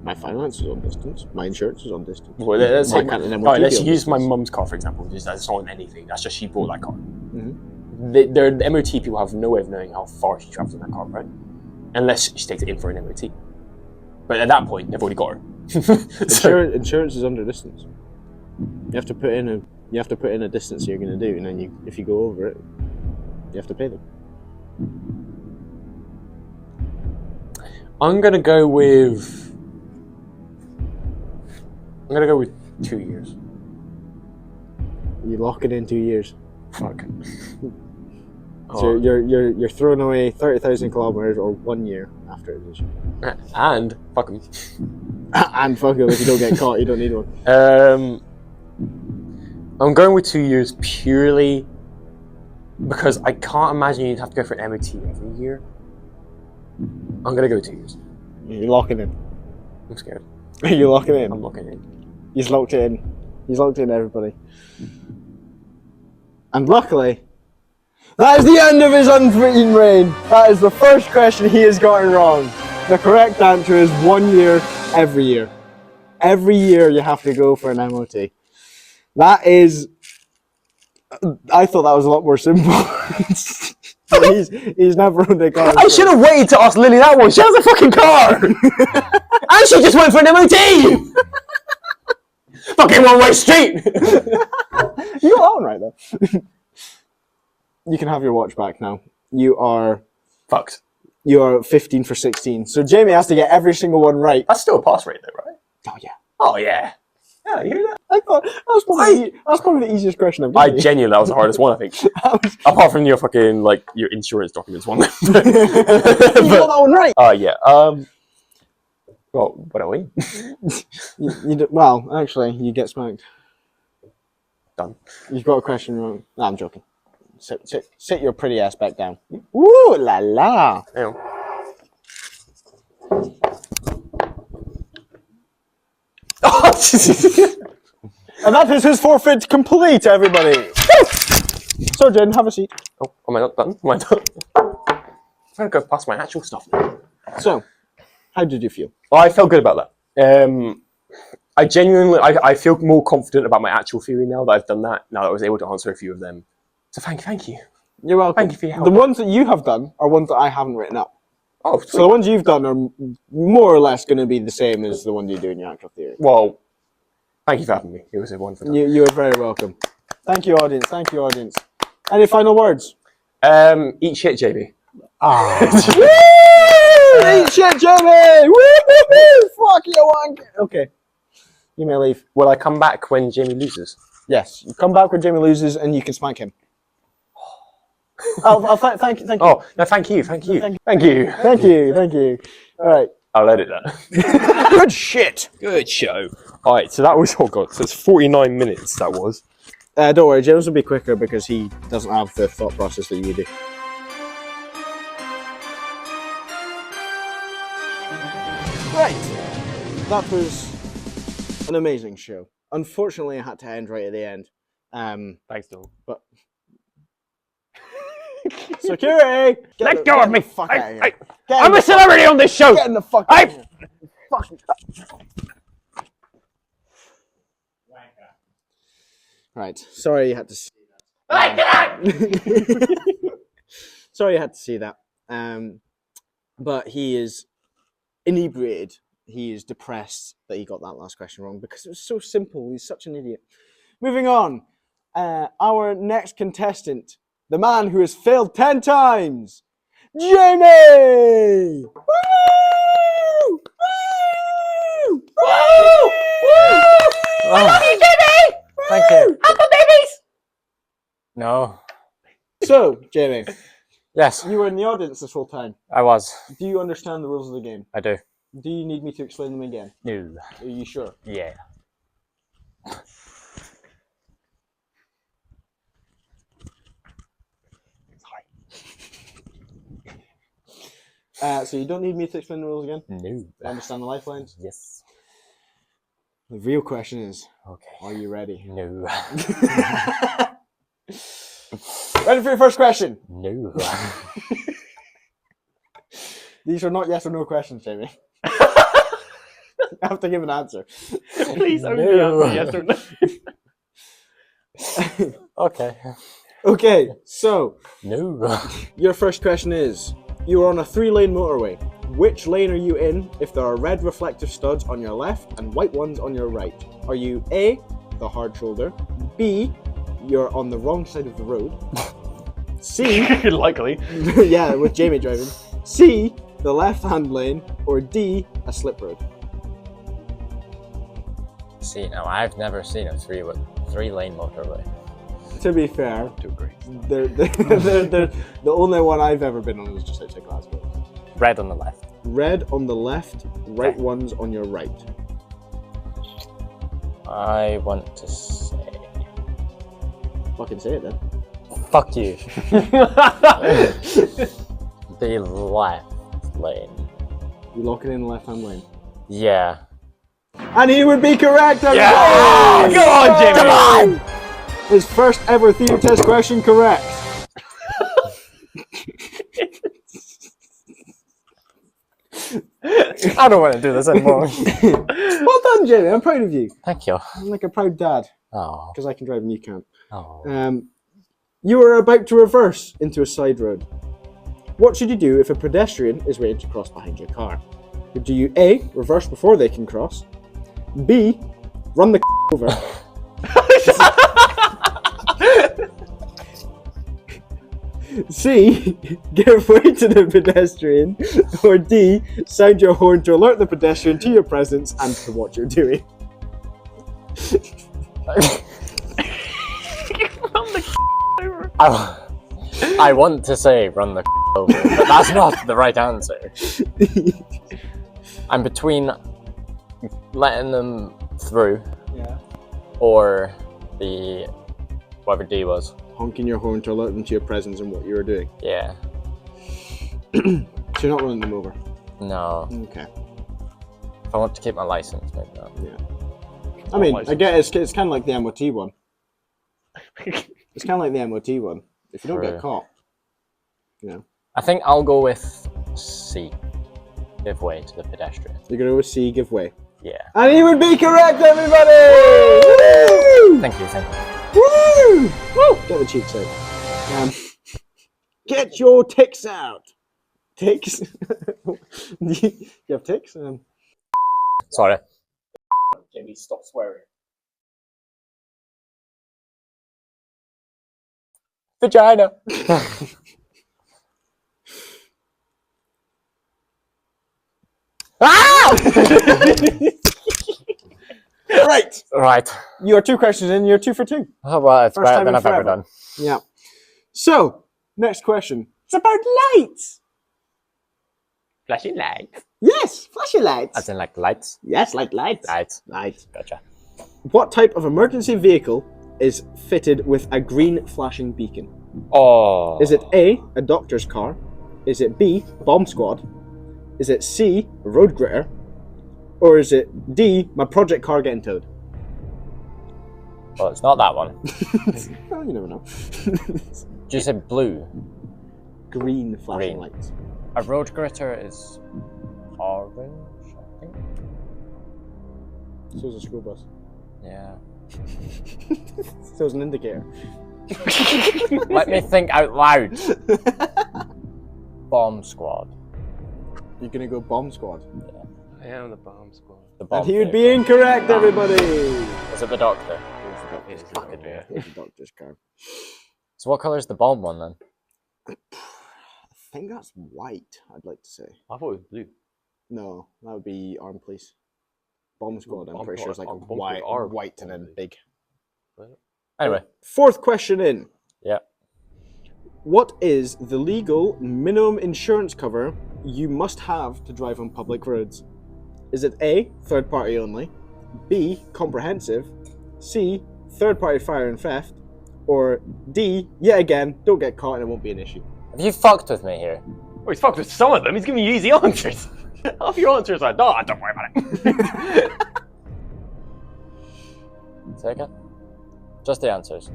My finance is on distance. My insurance is on distance. Well, let's Why say, can't an MOT alright, let's be on use my distance? mum's car, for example. That's not on anything. That's just she bought that car. Mm-hmm. The MOT people have no way of knowing how far she travels in that car, right? Unless she takes it in for an MOT. But at that point, they've already got her. So, Insurance is under distance. You have to put in a distance you're going to do, and then if you go over it, you have to pay them. I'm gonna go with 2 years. You lock it in 2 years. Fuck. So you're throwing away 30,000 kilometers or 1 year after it is. And fuck 'em. And fuck it, if you don't get caught, you don't need one. I'm going with 2 years purely because I can't imagine you'd have to go for an MOT every year. I'm gonna go 2 years. You're locking in. I'm scared. You're locking in. I'm locking in. He's locked it in. He's locked in, everybody. And luckily, that is the end of his unbeaten reign. That is the first question he has gotten wrong. The correct answer is 1 year every year. Every year you have to go for an MOT. That is... I thought that was a lot more simple. he's never owned a car. I should have waited to ask Lily that one. She has a fucking car! And she just went for an MOT! Fucking one-way street! You got that one right, though. You can have your watch back now. You are Fucked. 15 for 16. So Jamie has to get every single one right. That's still a pass rate though, right? Oh, yeah. Oh, yeah. Yeah, you hear that? I thought that was probably the easiest question I've I given you. genuinely, that was the hardest one, I think. Apart from your fucking, like, your insurance documents one. You got that one right. Yeah. Well, what are we? Well, actually, you get smacked. Done. You've got a question wrong. No, I'm joking. Sit your pretty ass back down. Ooh la la. Ew. And that is his forfeit complete, everybody. So, Jen, have a seat. Oh, am I not done? Am I done? I'm gonna go past my actual stuff now. So, how did you feel? Well, I felt good about that. I genuinely, I feel more confident about my actual theory now that I've done that. Now that I was able to answer a few of them. So thank you. You're welcome. Thank you for your help. The ones that you have done are ones that I haven't written up. Oh, So the ones you've done are more or less going to be the same as the one you do in your actual theory. well, thank you for having me. It was a wonderful time. You are very welcome. Thank you, audience. Thank you, audience. Any final words? Eat shit, JB. Woo! Eat shit, Jamie! Woo! Fuck you, wank. Okay. You may leave. Will I come back when Jamie loses? Yes. You come back when Jamie loses and you can spank him. Thank you. Oh, no, thank you. Thank you. Thank you. All right. I'll edit that. Good shit. Good show. All right, so that was, oh god, so it's 49 minutes that was. Don't worry, James will be quicker because he doesn't have the thought process that you do. Right. That was an amazing show. Unfortunately, I had to end right at the end. Thanks, Dog. But security! Let go of me! Fuck out of here. I'm a celebrity on this show! Get in the fuck out of here. Fucking... Right, sorry you had to see that. Sorry you had to see that. But he is inebriated. He is depressed that he got that last question wrong because it was so simple. He's such an idiot. Moving on. Our next contestant, the man who has failed 10 times, Jamie! Woo! Woo! Woo! I love you, Jamie! Thank you. Uncle Babies! No. So, Jamie, Yes, you were in the audience this whole time. I was. Do you understand the rules of the game? I do. Do you need me to explain them again? No. Are you sure? Yeah. So you don't need me to explain the rules again? No. Understand the lifelines? Yes. The real question is, Okay. are you ready? No. Ready for your first question? No. These are not yes or no questions, Jamie. I have to give an answer. Please only No. answer yes or no. Okay. Okay, so No. your first question is, you are on a 3-lane motorway. Which lane are you in if there are red reflective studs on your left and white ones on your right? Are you A, the hard shoulder, B, you're on the wrong side of the road, C, Likely. yeah, with Jamie driving, C, the left-hand lane, or D, a slip road? See, now I've never seen a 3-lane motorway. To be fair, To agree. the only one I've ever been on was just outside Glasgow. Red on the left. Red on the left, right ones on your right. I want to say. Fucking say it then. Fuck you. The left lane. You lock it in the left-hand lane. Yeah. And he would be correct, everybody! Yeah! Go on, Jimmy! Come on! His first ever theory test question correct. I don't want to do this anymore. Well done, Jamie. I'm proud of you. Thank you. I'm like a proud dad Oh. because I can drive and you can't. Oh. You are about to reverse into a side road. What should you do if a pedestrian is waiting to cross behind your car? Do you A, reverse before they can cross, B, run the over, C, give way to the pedestrian, or D, sound your horn to alert the pedestrian to your presence and to what you're doing? I want to say run the over, but that's not the right answer. I'm between letting them through Yeah. or the whatever D was. Honking your horn to alert them to your presence and what you were doing. Yeah. So you're not running them over. No. Okay. If I want to keep my license, maybe not. I mean, I get it's kind of like the MOT one. It's kind of like the MOT one. If you don't get True. caught, you know, I think I'll go with C. Give way to the pedestrian. you're gonna go with C, give way. Yeah. And he would be correct, everybody! Woo! Thank you, thank you. Woo! Woo! Get the cheeks out. Get your ticks out. Ticks? You have ticks? Sorry. Jamie, stop swearing. Vagina. Ah! Right. Right. You are 2 questions in, you're 2 for 2. Oh, well, it's First better time than in I've ever forever. done. Yeah. So, next question. It's about lights. Flashing lights. Yes, flashy lights. As in, like, lights? Yes, like lights. Lights. Lights. Gotcha. What type of emergency vehicle is fitted with a green flashing beacon? Oh. Is it A, a doctor's car? Is it B, bomb squad? Is it C, road gritter? Or is it D, my project car getting towed? Well, it's not that one. Well, you never know. Did you say blue? Green flashing Green. lights. A road gritter is orange, I think. So is a school bus. Yeah. So is an indicator. Let me think out loud. Bomb squad. You're gonna go bomb squad. I am the bomb squad. The bomb. And he would be vehicle. incorrect, everybody! Is it the doctor? It's fucking yeah. Here's the doctor's car. So what colour is the bomb one then? I think that's white, I'd like to say. I thought it was blue. No, that would be armed police. Bomb squad, I'm Bomb pretty sure it's like squad- bomb white, squad are white and then armed big. Anyway. 4th question in. Yeah. What is the legal minimum insurance cover you must have to drive on public roads? Is it A, third party only, B, comprehensive, C, third party fire and theft, or D, yet again, don't get caught and it won't be an issue? Have you fucked with me here? Oh, he's fucked with some of them. He's giving you easy answers. Half your answers are, no, don't worry about it. Say again? Just the answers.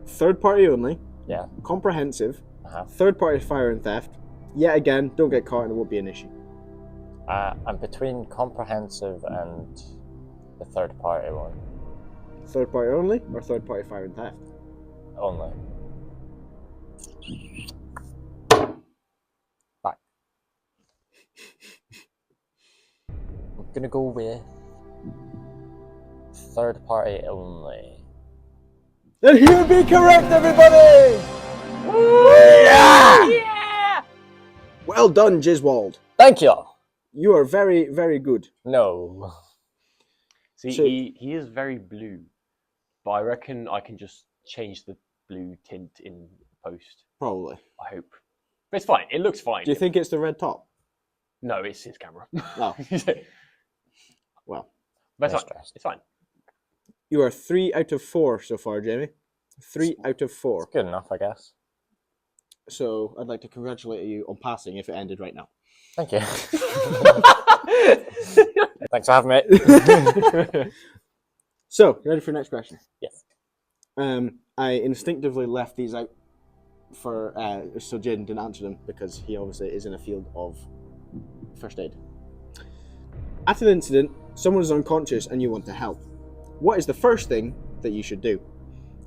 Third party only, Yeah. comprehensive, Uh-huh. third party fire and theft, yet again, don't get caught and it won't be an issue. I'm between comprehensive and the third party one. Third party only or third party fire and theft? Only. Back. I'm gonna go with third party only. And he'll be correct, everybody! Yeah! Well done, Jizwald. Thank you. You are very, very good. No. See, So- he is very blue, but I reckon I can just change the blue tint in post. Probably. I hope. But it's fine. It looks fine. Do you think it's the red top? No, it's his camera. Oh, well. But it's No fine. stress. It's fine. You are 3 out of 4 so far, Jamie. 3 out of 4. It's good enough, I guess. So I'd like to congratulate you on passing if it ended right now. Thank you. Thanks for having me. So, you ready for the next question? Yes. I instinctively left these out for so Jaden didn't answer them because he obviously is in a field of first aid. At an incident, someone is unconscious and you want to help. What is the first thing that you should do?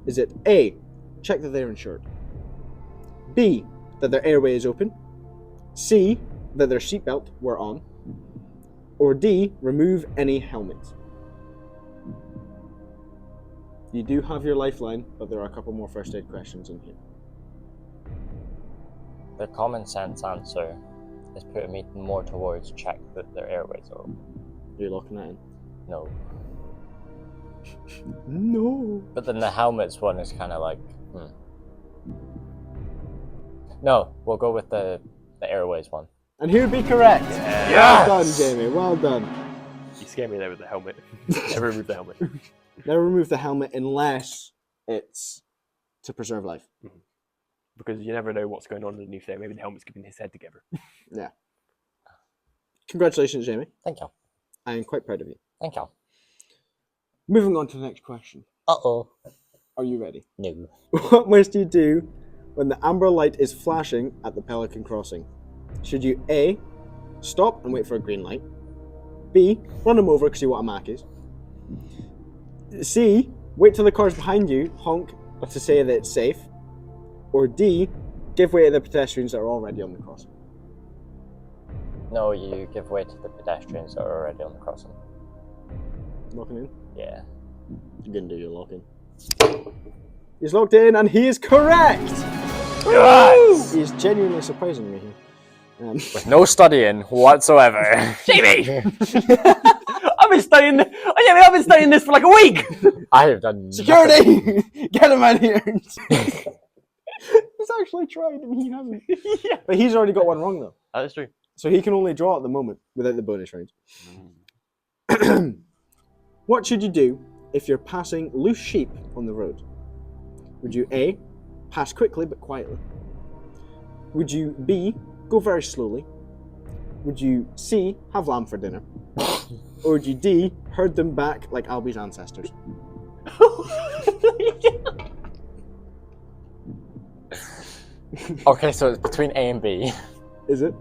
Is it A, check that they're insured? B, that their airway is open? C, that their seatbelt were on? Or D, remove any helmets? You do have your lifeline, but there are a couple more first aid questions in here. The common sense answer is putting me more towards check that their airways are open. You're locking that in? No. No. But then the helmets one is kind of like, No, we'll go with the airways one. And he would be correct. Yes! Well done, Jamie. Well done. You scared me there with the helmet. Never remove the helmet. Never remove the helmet unless it's to preserve life. Because you never know what's going on underneath there. Maybe the helmet's keeping his head together. Yeah. Congratulations, Jamie. Thank you. I am quite proud of you. Thank you. Moving on to the next question. Uh-oh. Are you ready? No. What must you do when the amber light is flashing at the Pelican Crossing? Should you A, stop and wait for a green light? B, run him over because you know what a Mac is. C, wait till the car's behind you, honk to say that it's safe. Or D, give way to the pedestrians that are already on the crossing. No, you give way to the pedestrians that are already on the crossing. Locking in? Yeah. You're gonna do your lock-in. He's locked in and he is correct! Yes! He's genuinely surprising me here. With no studying whatsoever. Jamie! I've been studying. Oh, Jamie, I've been studying this for like a week. I have done Security! Get him out of here! He's actually tried and he hasn't. Yeah. But he's already got one wrong though. That is true. So he can only draw at the moment without the bonus round. What should you do if you're passing loose sheep on the road? Would you A, pass quickly but quietly? Would you B, go very slowly? Would you C, have lamb for dinner? Or would you D, herd them back like Albie's ancestors? Okay, so it's between A and B. Is it?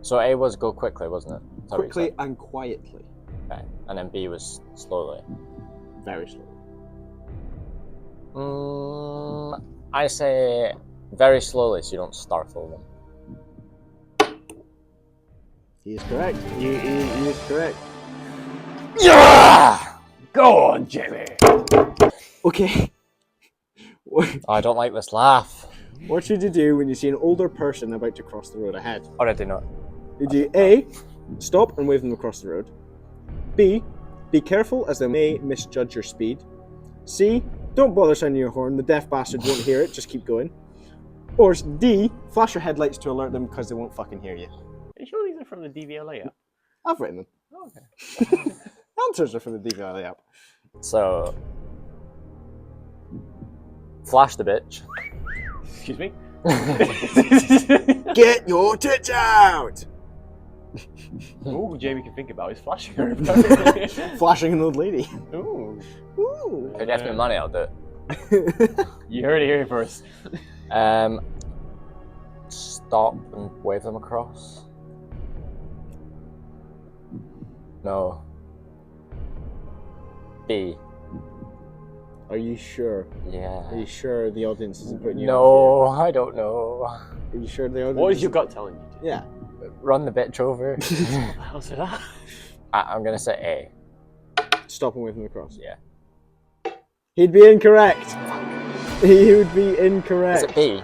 So A was go quickly, wasn't it? Is that what you Quickly said? and quietly. Okay. And then B was slowly. Very slowly. I say very slowly so you don't startle them. He is correct. He is correct. Yeah! Go on, Jamie. Okay. I don't like this laugh. What should you do when you see an older person about to cross the road ahead? Already know. Would you A, stop and wave them across the road? B, be careful as they may misjudge your speed? C, don't bother sounding your horn, the deaf bastard won't hear it, just keep going? Or D, flash your headlights to alert them because they won't fucking hear you? Are you sure these are from the DVLA app? I've written them. Oh, okay. Answers are from the DVLA app. So, flash the bitch. Excuse me? Get your tits out! All Jamie can think about is flashing her. Flashing an old lady. Ooh. Ooh. If you left me money, I'll do it. You heard it here first. Stop and wave them across. No. B. Are you sure? Yeah. Are you sure the audience isn't putting you No, I don't know. off here? Are you sure the audience What is your isn't- gut telling you to? Yeah. Run the bitch over. What the hell is that? I'm gonna say Stop and wave them across. Yeah. He'd be incorrect. He would be A. incorrect. Is it B?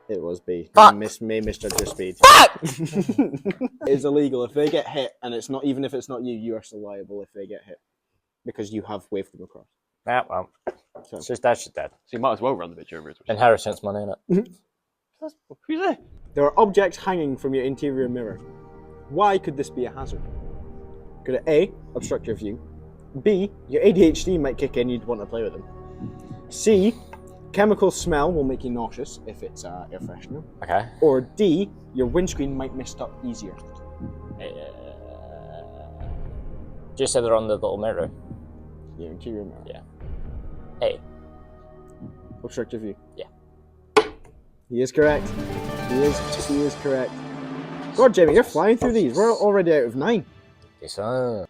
It was B. Fuck. May misjudge your speed. Fuck! It's illegal if they get hit, and it's not even if it's not you. You are still liable if they get hit because you have waved them across. Yeah, well. So. She's dead, she's dead. So you might as well run the bitch over. Inheritance money, innit? Who's that? There are objects hanging from your interior mirror. Why could this be a hazard? Could it A, obstruct your view? B, your ADHD might kick in, you'd want to play with them. C, chemical smell will make you nauseous if it's air freshener. Okay. Or D, your windscreen might mist up easier. Do you say they're on the little mirror? Your interior mirror. Yeah. A. Obstruct your view. Yeah. He is correct. He is correct. God, Jamie, you're flying through these. We're already out of 9. Yes,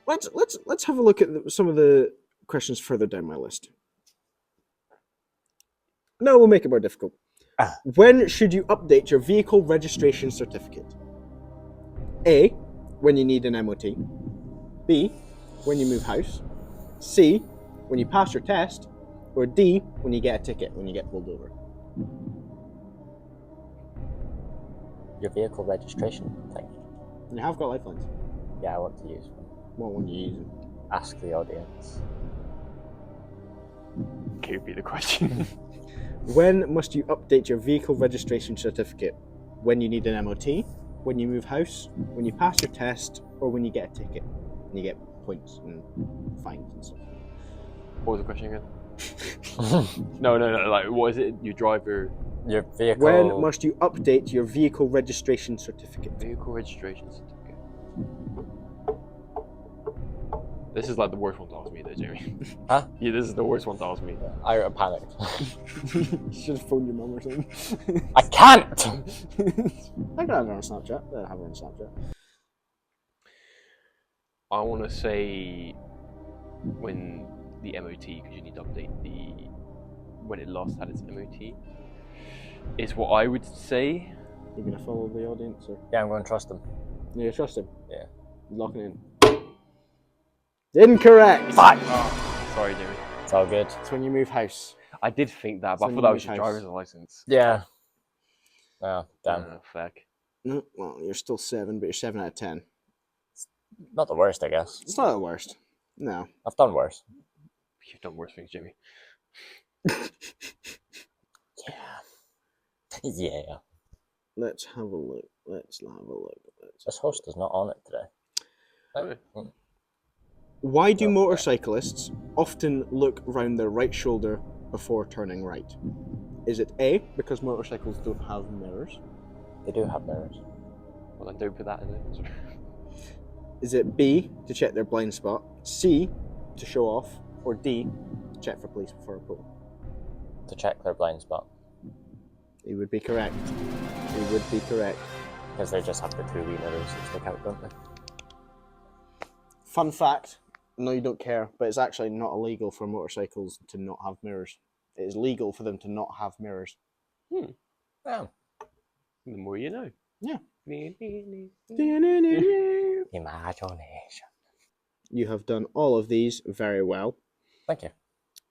Let's have a look at some of the questions further down my list. No, we'll make it more difficult. When should you update your vehicle registration certificate? A, when you need an MOT. B, when you move house. C, when you pass your test. Or D, when you get a ticket, when you get pulled over. Your vehicle registration thing. You have got lifelines. Yeah, I want to use one. What one you using? Ask the audience. Can you repeat the question? When must you update your vehicle registration certificate? When you need an MOT, when you move house, when you pass your test, or when you get a ticket. And you get points and fines and stuff. What was the question again? No. Like, what is it? You drive your Your vehicle. When must you update your vehicle registration certificate? vehicle registration certificate. This is like the worst one to ask me, though, Jamie. Huh? Yeah, this is the worst one to ask me. I panicked. You should have phoned your mum or something. I can't! I can have her on Snapchat. I have her on Snapchat. I want to say when the MOT, because you need to update when it last had its MOT, is what I would say. You're gonna follow the audience, or Yeah, I'm going to trust him. you trust him? Yeah. Locking in. Incorrect. Sorry, Jimmy. It's all good. It's when you move house. I did think that, It's but I when thought you that was move your house. driver's license. Yeah. Oh, damn. Fuck. No, well, you're still 7, but you're 7 out of 10. Not the worst, I guess. It's not the worst. No. I've done worse. You've done worse things, Jimmy. Yeah. Let's have a look. Let's have a look. This host is not on it today. Really? Why do motorcyclists often look round their right shoulder before turning right? Is it A, because motorcycles don't have mirrors? They do have mirrors. Well, then don't put that in it. Is it B, to check their blind spot? C, to show off? Or D, check for police before a pull? To check their blind spot. He would be correct. He would be correct. Because they just have the 2 wee mirrors that stick out, don't they? Fun fact, no you don't care, but it's actually not illegal for motorcycles to not have mirrors. It is legal for them to not have mirrors. Yeah. The more you know. Yeah. Imagination. You have done all of these very well. Thank you.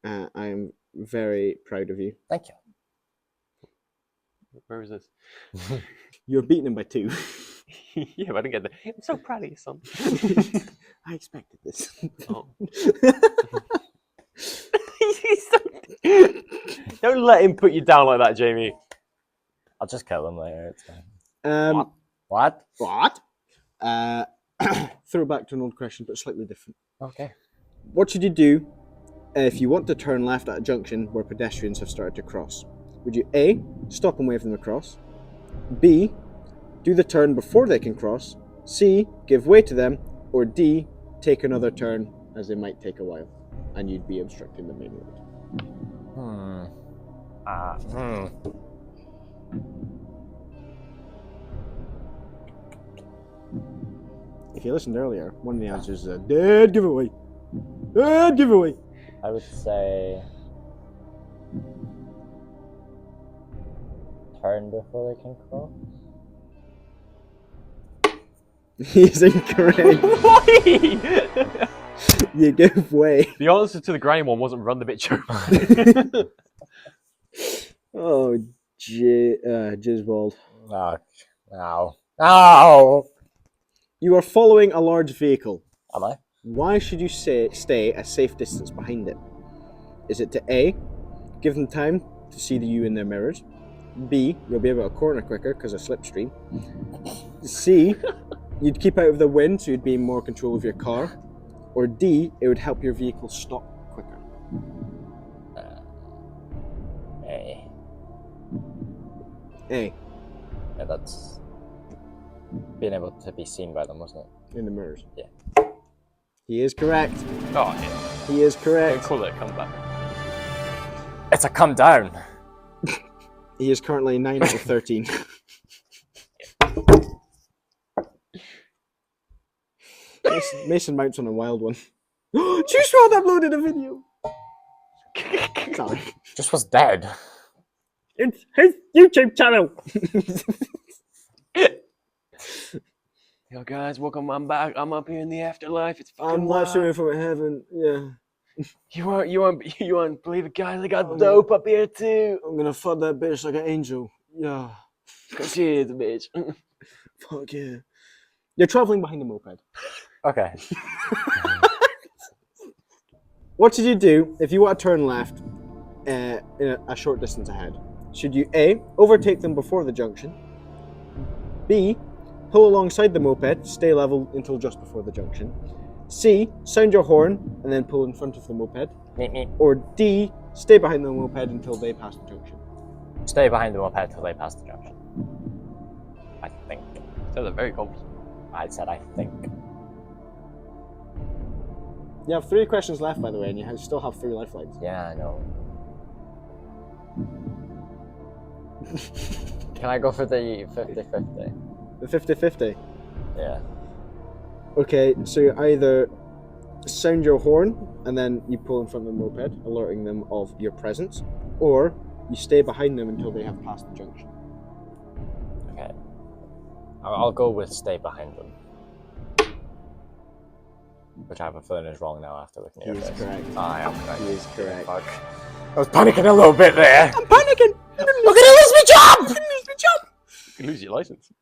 I am very proud of you. Thank you. Where is this? You're beating him by 2. Yeah, but I didn't get that. I'm so proud of you, son. I expected this. Oh. Don't let him put you down like that, Jamie. I'll just kill them later. It's fine. What? What? Throw back to an old question, but slightly different. Okay. What should you do if you want to turn left at a junction where pedestrians have started to cross? Would you A, stop and wave them across? B, do the turn before they can cross? C, give way to them? Or D, take another turn as they might take a while and you'd be obstructing the main road? If you listened earlier, one of the answers is a dead giveaway. Dead giveaway. I would say turn before they can cross. He's incorrect. Why? You give way. The answer to the granny one wasn't run the bitch over. Oh, Jizzbald. Oh, no. No! You are following a large vehicle. Am I? Why should you stay a safe distance behind it? Is it to A, give them time to see you in their mirrors? B, you'll be able to corner quicker because of slipstream. C, you'd keep out of the wind so you'd be in more control of your car. Or D, it would help your vehicle stop quicker. A. A, Yeah, that's being able to be seen by them, wasn't it? in the mirrors. Yeah. He is correct. Oh, yeah. He is Don't correct. call it a comeback. It's a come down. He is currently 9 out of 13. Mason Mount's on a wild one. Juice WRLD uploaded a video. Sorry. Just was dead. It's his YouTube channel. Yo, guys, welcome. I'm back. I'm up here in the afterlife. It's fucking I'm wild. live streaming from heaven. Yeah. You won't believe it, guys. I got dope up here too. I'm gonna fuck that bitch like an angel. Yeah. Cause she is a bitch. Fuck yeah. You're traveling behind a moped. Okay. What should you do if you want to turn left in a short distance ahead? Should you A, overtake them before the junction? B, pull alongside the moped, stay level until just before the junction? C, sound your horn and then pull in front of the moped? Meet me. Or D, stay behind the moped until they pass the junction? Stay behind the moped till they pass the junction. I think. Sounds very confident. I said I think. You have 3 questions left, by the way, and you still have 3 lifelines. Yeah, I know. Can I go for the 50-50? The 50-50. Yeah. Okay, so you either sound your horn and then you pull in front of the moped, alerting them of your presence, or you stay behind them until they have passed the junction. Okay. I'll go with stay behind them. Which I have a feeling is wrong now after looking at your He is face. correct. I am correct. He is correct. Fuck. I was panicking a little bit there. I'm panicking! I'm gonna lose my job! I'm gonna lose my job! You can lose your license.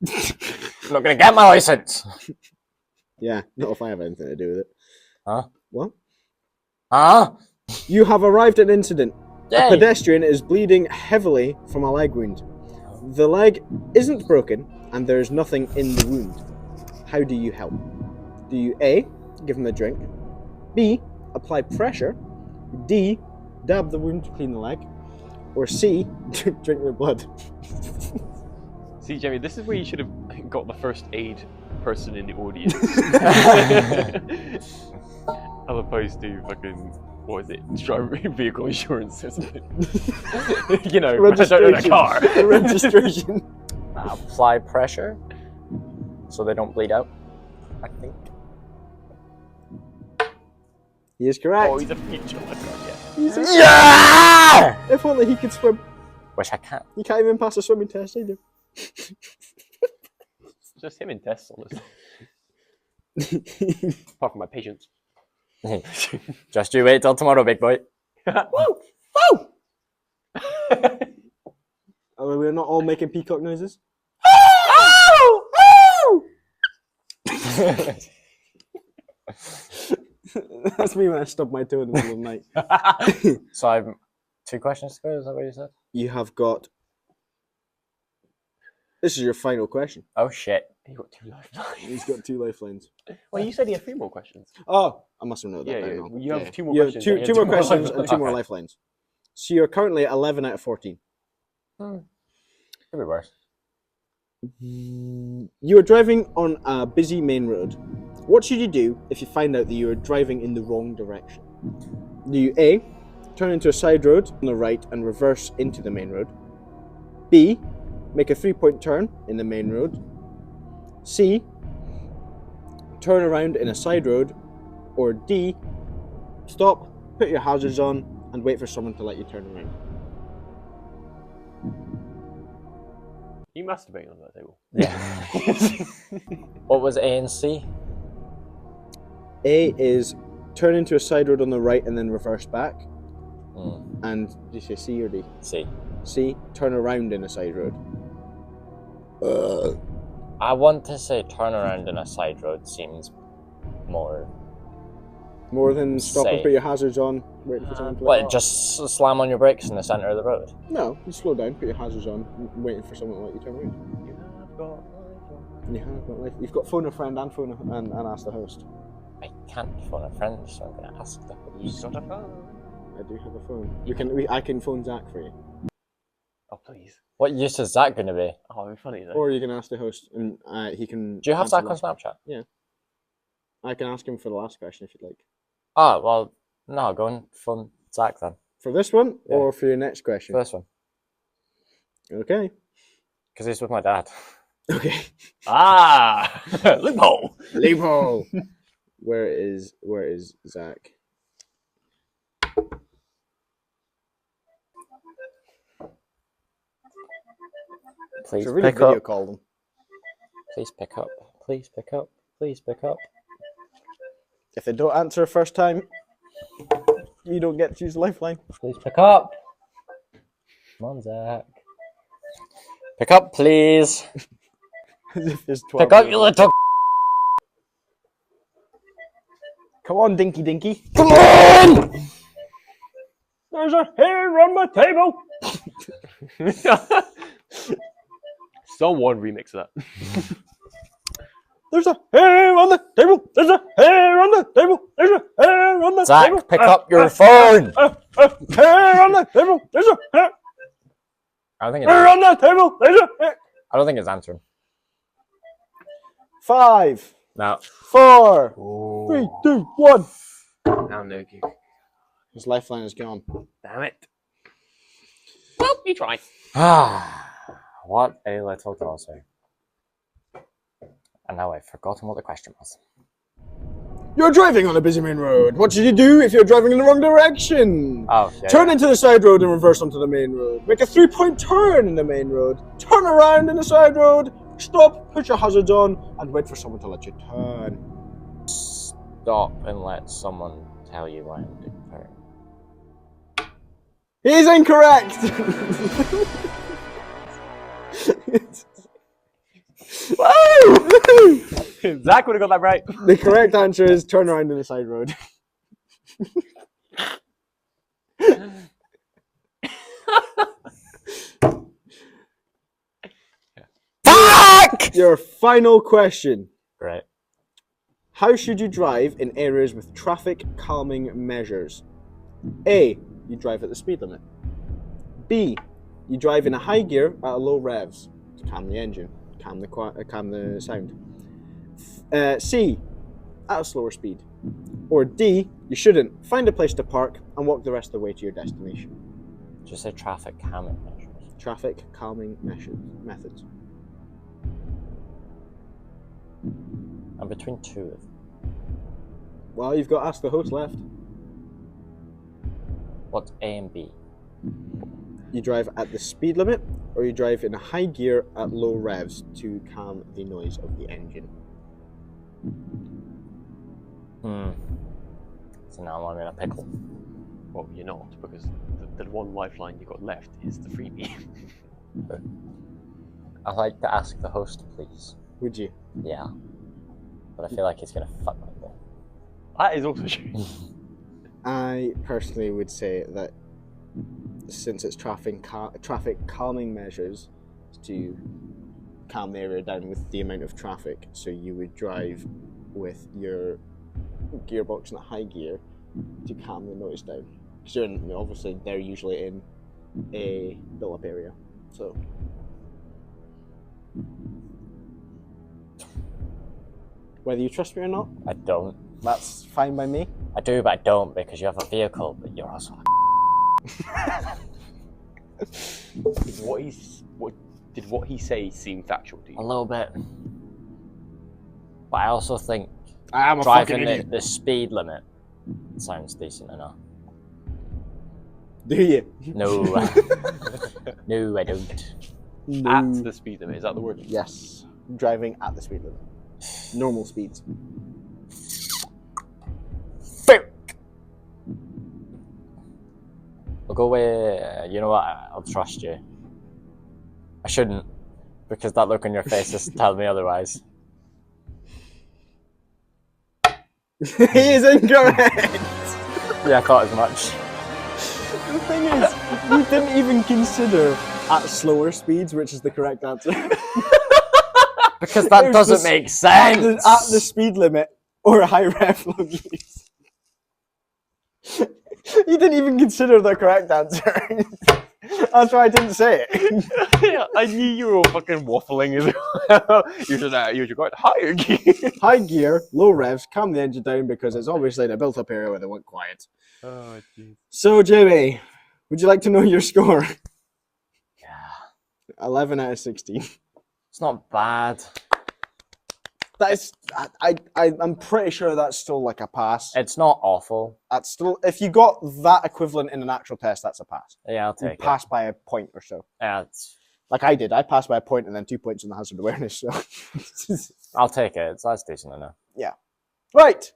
I'm not gonna get my license. Yeah, not if I have anything to do with it. Huh? What? Huh? You have arrived at an incident. A Yay! pedestrian is bleeding heavily from a leg wound. The leg isn't broken, and there is nothing in the wound. How do you help? Do you A, give him a drink, B, apply pressure, D, dab the wound to clean the leg, or C, drink their blood? See, Jamie, this is where you should have got the first aid person in the audience. As opposed to fucking, what is it, driver vehicle insurance or something. You know, registration. A car. Registration. Apply pressure so they don't bleed out, I think. He is correct. Oh, he's a future lifeguard, Yeah! If only he could swim. Wish I can't. You can't even pass a swimming test either. Just him and Tess, honestly. Apart from my patience. Just you wait till tomorrow, big boy. Woo! Woo! Oh, we're not all making peacock noises? That's me when I stub my toe in the middle of the night. So I've 2 questions to go, is that what you said? You have got... This is your final question. Oh shit. He got 2 lifelines. He's got 2 lifelines. Well, you said he had 3 more questions. Oh, I must have known that. Yeah, by yeah. now. You have 2 more You have questions. two more questions and 2 more Okay. lifelines. So you're currently at 11 out of 14. Could be worse. You are driving on a busy main road. What should you do if you find out that you are driving in the wrong direction? Do you A, turn into a side road on the right and reverse into the main road? B, make a 3-point turn in the main road? C, turn around in a side road? Or D, stop, put your hazards on, and wait for someone to let you turn around? You masturbating on that table. Yeah. What was A and C? A is turn into a side road on the right and then reverse back. Mm. And did you say C or D? C. C, turn around in a side road. I want to say turn around in a side road seems more... More than stop and Safe. put your hazards on, wait for someone to let What, you. just slam on your brakes in the centre of the road? No, you slow down, put your hazards on, waiting for someone to let you turn around. You have got lifelines. You have got life. You've got phone a friend and and ask the host. I can't phone a friend, so I'm going to ask the He's host. got a phone. I do have a phone. I can phone Zach for you. Oh, please. What use is that going to be? Oh, it'd be funny though. Or you can ask the host and he can... Do you have answer Zach on the- Snapchat? I can ask him for the last question if you'd like. Oh, well, no, go and phone Zach then. For this one, Yeah. or for your next question? For this one. Okay. Because he's with my dad. Okay. Ah! Loophole! Loophole! Where is Zach? Please Should really pick video up. call them. Please pick up. Please pick up. Please pick up. If they don't answer first time, you don't get to use Lifeline. Please pick up. Come on, Zach. Pick up, please. As if there's 12 Pick up, of you them. little... Come on, Dinky Dinky. Come on! There's a hair on my table. Someone remix that. There's a hair on the table. There's a hair on the table. There's a hair on the table. Zach, pick up your phone! Hair on the table. There's a hair. I don't think Hair it's... on the table. There's a hair. I don't think it's answering. 5, No. 4, 3, 2, 1. Now no gig. His lifeline is gone. Damn it. Well, you try. What a little dozzer. And now I've forgotten what the question was. You're driving on a busy main road. What should you do if you're driving in the wrong direction? Oh, yeah. Turn into the side road and reverse onto the main road. Make a 3-point turn in the main road. Turn around in the side road. Stop, put your hazards on, and wait for someone to let you turn. Stop and let someone tell you why I'm doing turn. He's incorrect! Woo! Zach would have got that right. The correct answer is turn around in the side road. Fuck! Your final question. Right. How should you drive in areas with traffic calming measures? A. You drive at the speed limit. B. You drive in a high gear at a low revs to calm the engine, calm the sound. C. At a slower speed. Or D. You shouldn't. Find a place to park and walk the rest of the way to your destination. Just say traffic calming measures. Traffic calming methods. I'm between two of them. Well, you've got Ask the Host left. What's A and B? You drive at the speed limit, or you drive in a high gear at low revs to calm the noise of the engine. So now I'm in a pickle. Well, you're not, because the one lifeline you got left is the freebie. I'd like to ask the host, please. Would you? Yeah. But I feel like he's gonna fuck my ball. That is also true. I personally would say that since it's traffic calming measures to calm the area down with the amount of traffic, so you would drive with your gearbox in a high gear to calm the noise down. Because obviously they're usually in a built-up area, so. Whether you trust me or not, I don't. that's fine by me. I do, but I don't because you have a vehicle, but you're also What he say seem factual to you? a little bit. But I also think I am a driving fucking idiot. the speed limit sounds decent enough. Do you? No. No, I don't. At the speed limit, is that the word? Yes. Driving at the speed limit. Normal speeds. We'll go with, you know what, I'll trust you. I shouldn't, because that look on your face is telling me otherwise. He is incorrect! Yeah, I thought as much. The thing is, you didn't even consider at slower speeds, which is the correct answer. Because that It was doesn't make sense! At the speed limit, or a high ref low gears. You didn't even consider the correct answer. That's why I didn't say it. Yeah, I knew you were all fucking waffling as well. You should go at higher gear. High gear, low revs, calm the engine down because it's obviously in a built-up area where they want quiet. Oh, jeez. So, Jamie, would you like to know your score? Yeah. 11 out of 16. It's not bad. That is, I'm pretty sure that's still like a pass. It's not awful. That's still, if you got that equivalent in an actual test, that's a pass. Yeah, I'll You take it. pass by a point or so. Yeah, it's, Like I did. I passed by a point and then 2 points in the hazard awareness. So, I'll take it. That's decent enough. right.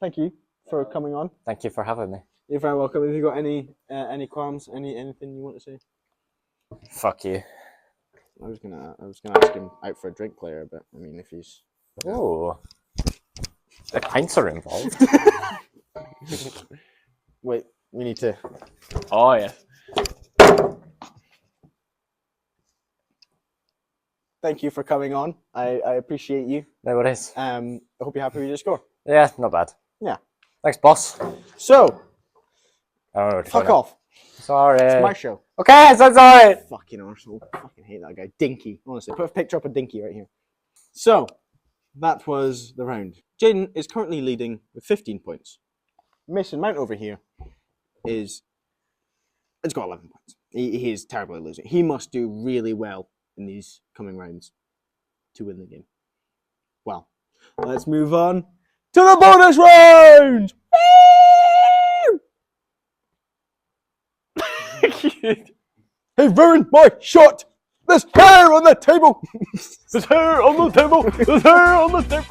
Thank you for coming on. Thank you for having me. You're very welcome. Have you got any qualms? Anything you want to say? Fuck you. I was gonna ask him out for a drink later, but I mean, if he's Ooh. The pints are involved. wait, we need to. Oh, yeah. Thank you for coming on. I appreciate you. No worries. I hope you're happy with your score. Yeah, not bad. Yeah. Thanks, boss. So, I don't know what to fuck say now. off. Sorry. It's my show. Okay, so sorry. Fucking arsehole. I fucking hate that guy. Dinky. Honestly, put a picture up of Dinky right here. So, that was the round. Jaden is currently leading with 15 points. Mason Mount over here has got 11 points. He is terribly losing. He must do really well in these coming rounds to win the game. Well, let's move on to the bonus round! They've ruined my shot! There's hair on the table! There's hair on the table! There's hair on the table!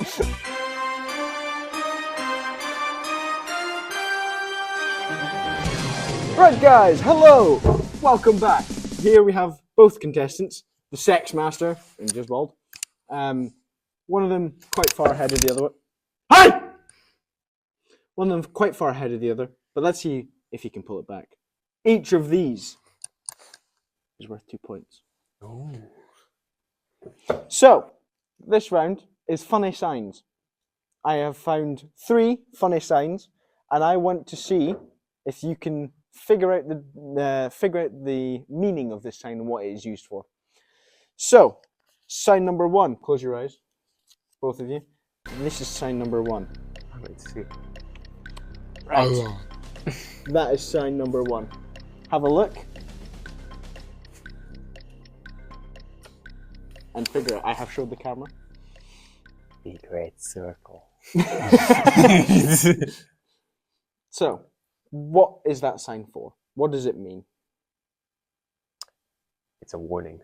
Right, guys, hello! Welcome back. Here we have both contestants, the Sex Master and Giswold. One of them quite far ahead of the other one. Hi! One of them quite far ahead of the other, but let's see if he can pull it back. Each of these is worth 2 points. Ooh. So, this round is funny signs. I have found 3 funny signs, and I want to see if you can figure out the meaning of this sign and what it is used for. So, sign number 1. Close your eyes, both of you. This is sign number 1. Let's see. Right. That is sign number 1. Have a look. And figure it. I have showed the camera. The great circle. So, what is that sign for? What does it mean? It's a warning.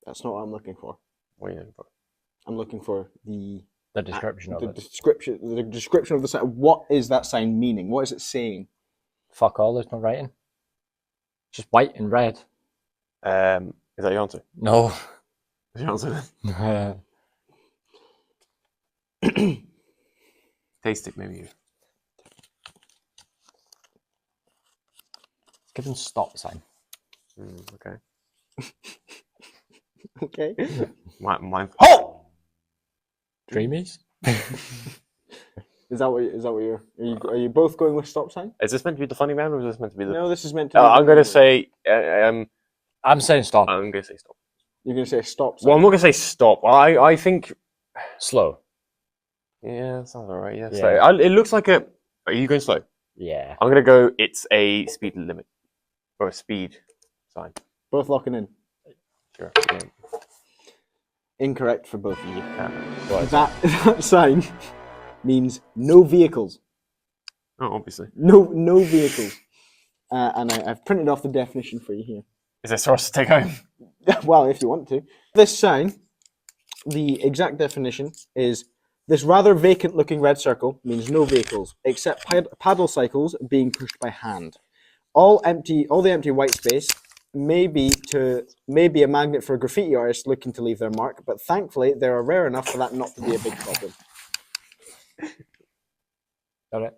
That's not what I'm looking for. What are you looking for? I'm looking for the description of the it. description of the sign. What is that sign meaning? What is it saying? Fuck all, there's no writing. Just white and red. Is that your answer? No. Is your answer? Taste it, maybe. Give them stop sign. Okay. Okay. Mine. Halt! Dreamies? Is that what you're? Are you both going with stop sign? Is this meant to be the funny round, or is this meant to be the? No, this is meant to. Be I'm gonna say. I'm saying stop. I'm gonna say stop. You're gonna say stop sign. Well, I'm not gonna say stop. I think. Slow. Yeah, that sounds alright. Yeah. Yeah. So it looks like a. Are you going slow? Yeah. I'm gonna go. It's a speed limit, or a speed sign. Both locking in. Sure. Yeah. Incorrect for both of you. What? That sign means no vehicles. Oh, obviously. No vehicles. And I've printed off the definition for you here. Is this for us to take home? Well, if you want to. This sign, the exact definition is this rather vacant looking red circle means no vehicles except paddle cycles being pushed by hand. All the empty white space may be a magnet for a graffiti artist looking to leave their mark, but thankfully they are rare enough for that not to be a big problem. Got it?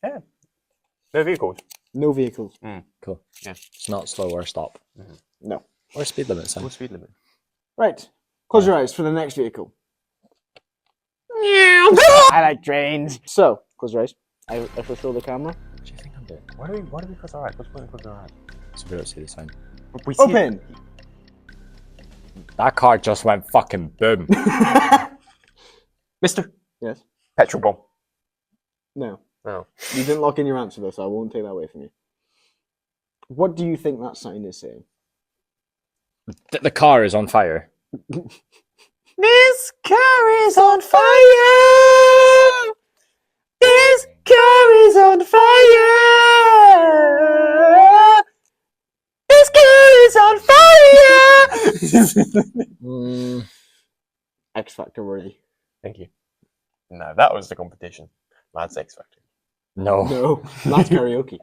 Yeah. No vehicles. No vehicles. Cool. Yeah. It's not slow or stop. No. Or speed limit sign. What's speed limit? Right. Close your eyes for the next vehicle. I like trains. So, close your eyes. I shall show the camera. What do you think I'm doing? Why do we close our eyes? What's the point of closing our eyes? So we don't see the sign. We see Open! That car just went fucking boom. Mister. Yes? Petrol bomb. No. No. You didn't lock in your answer though, so I won't take that away from you. What do you think that sign is saying? The car is on fire. This car is on fire! This car is on fire! This car is on fire! X Factor worthy. Thank you. No, that was the competition. Lads X Factor. No. No. That's karaoke.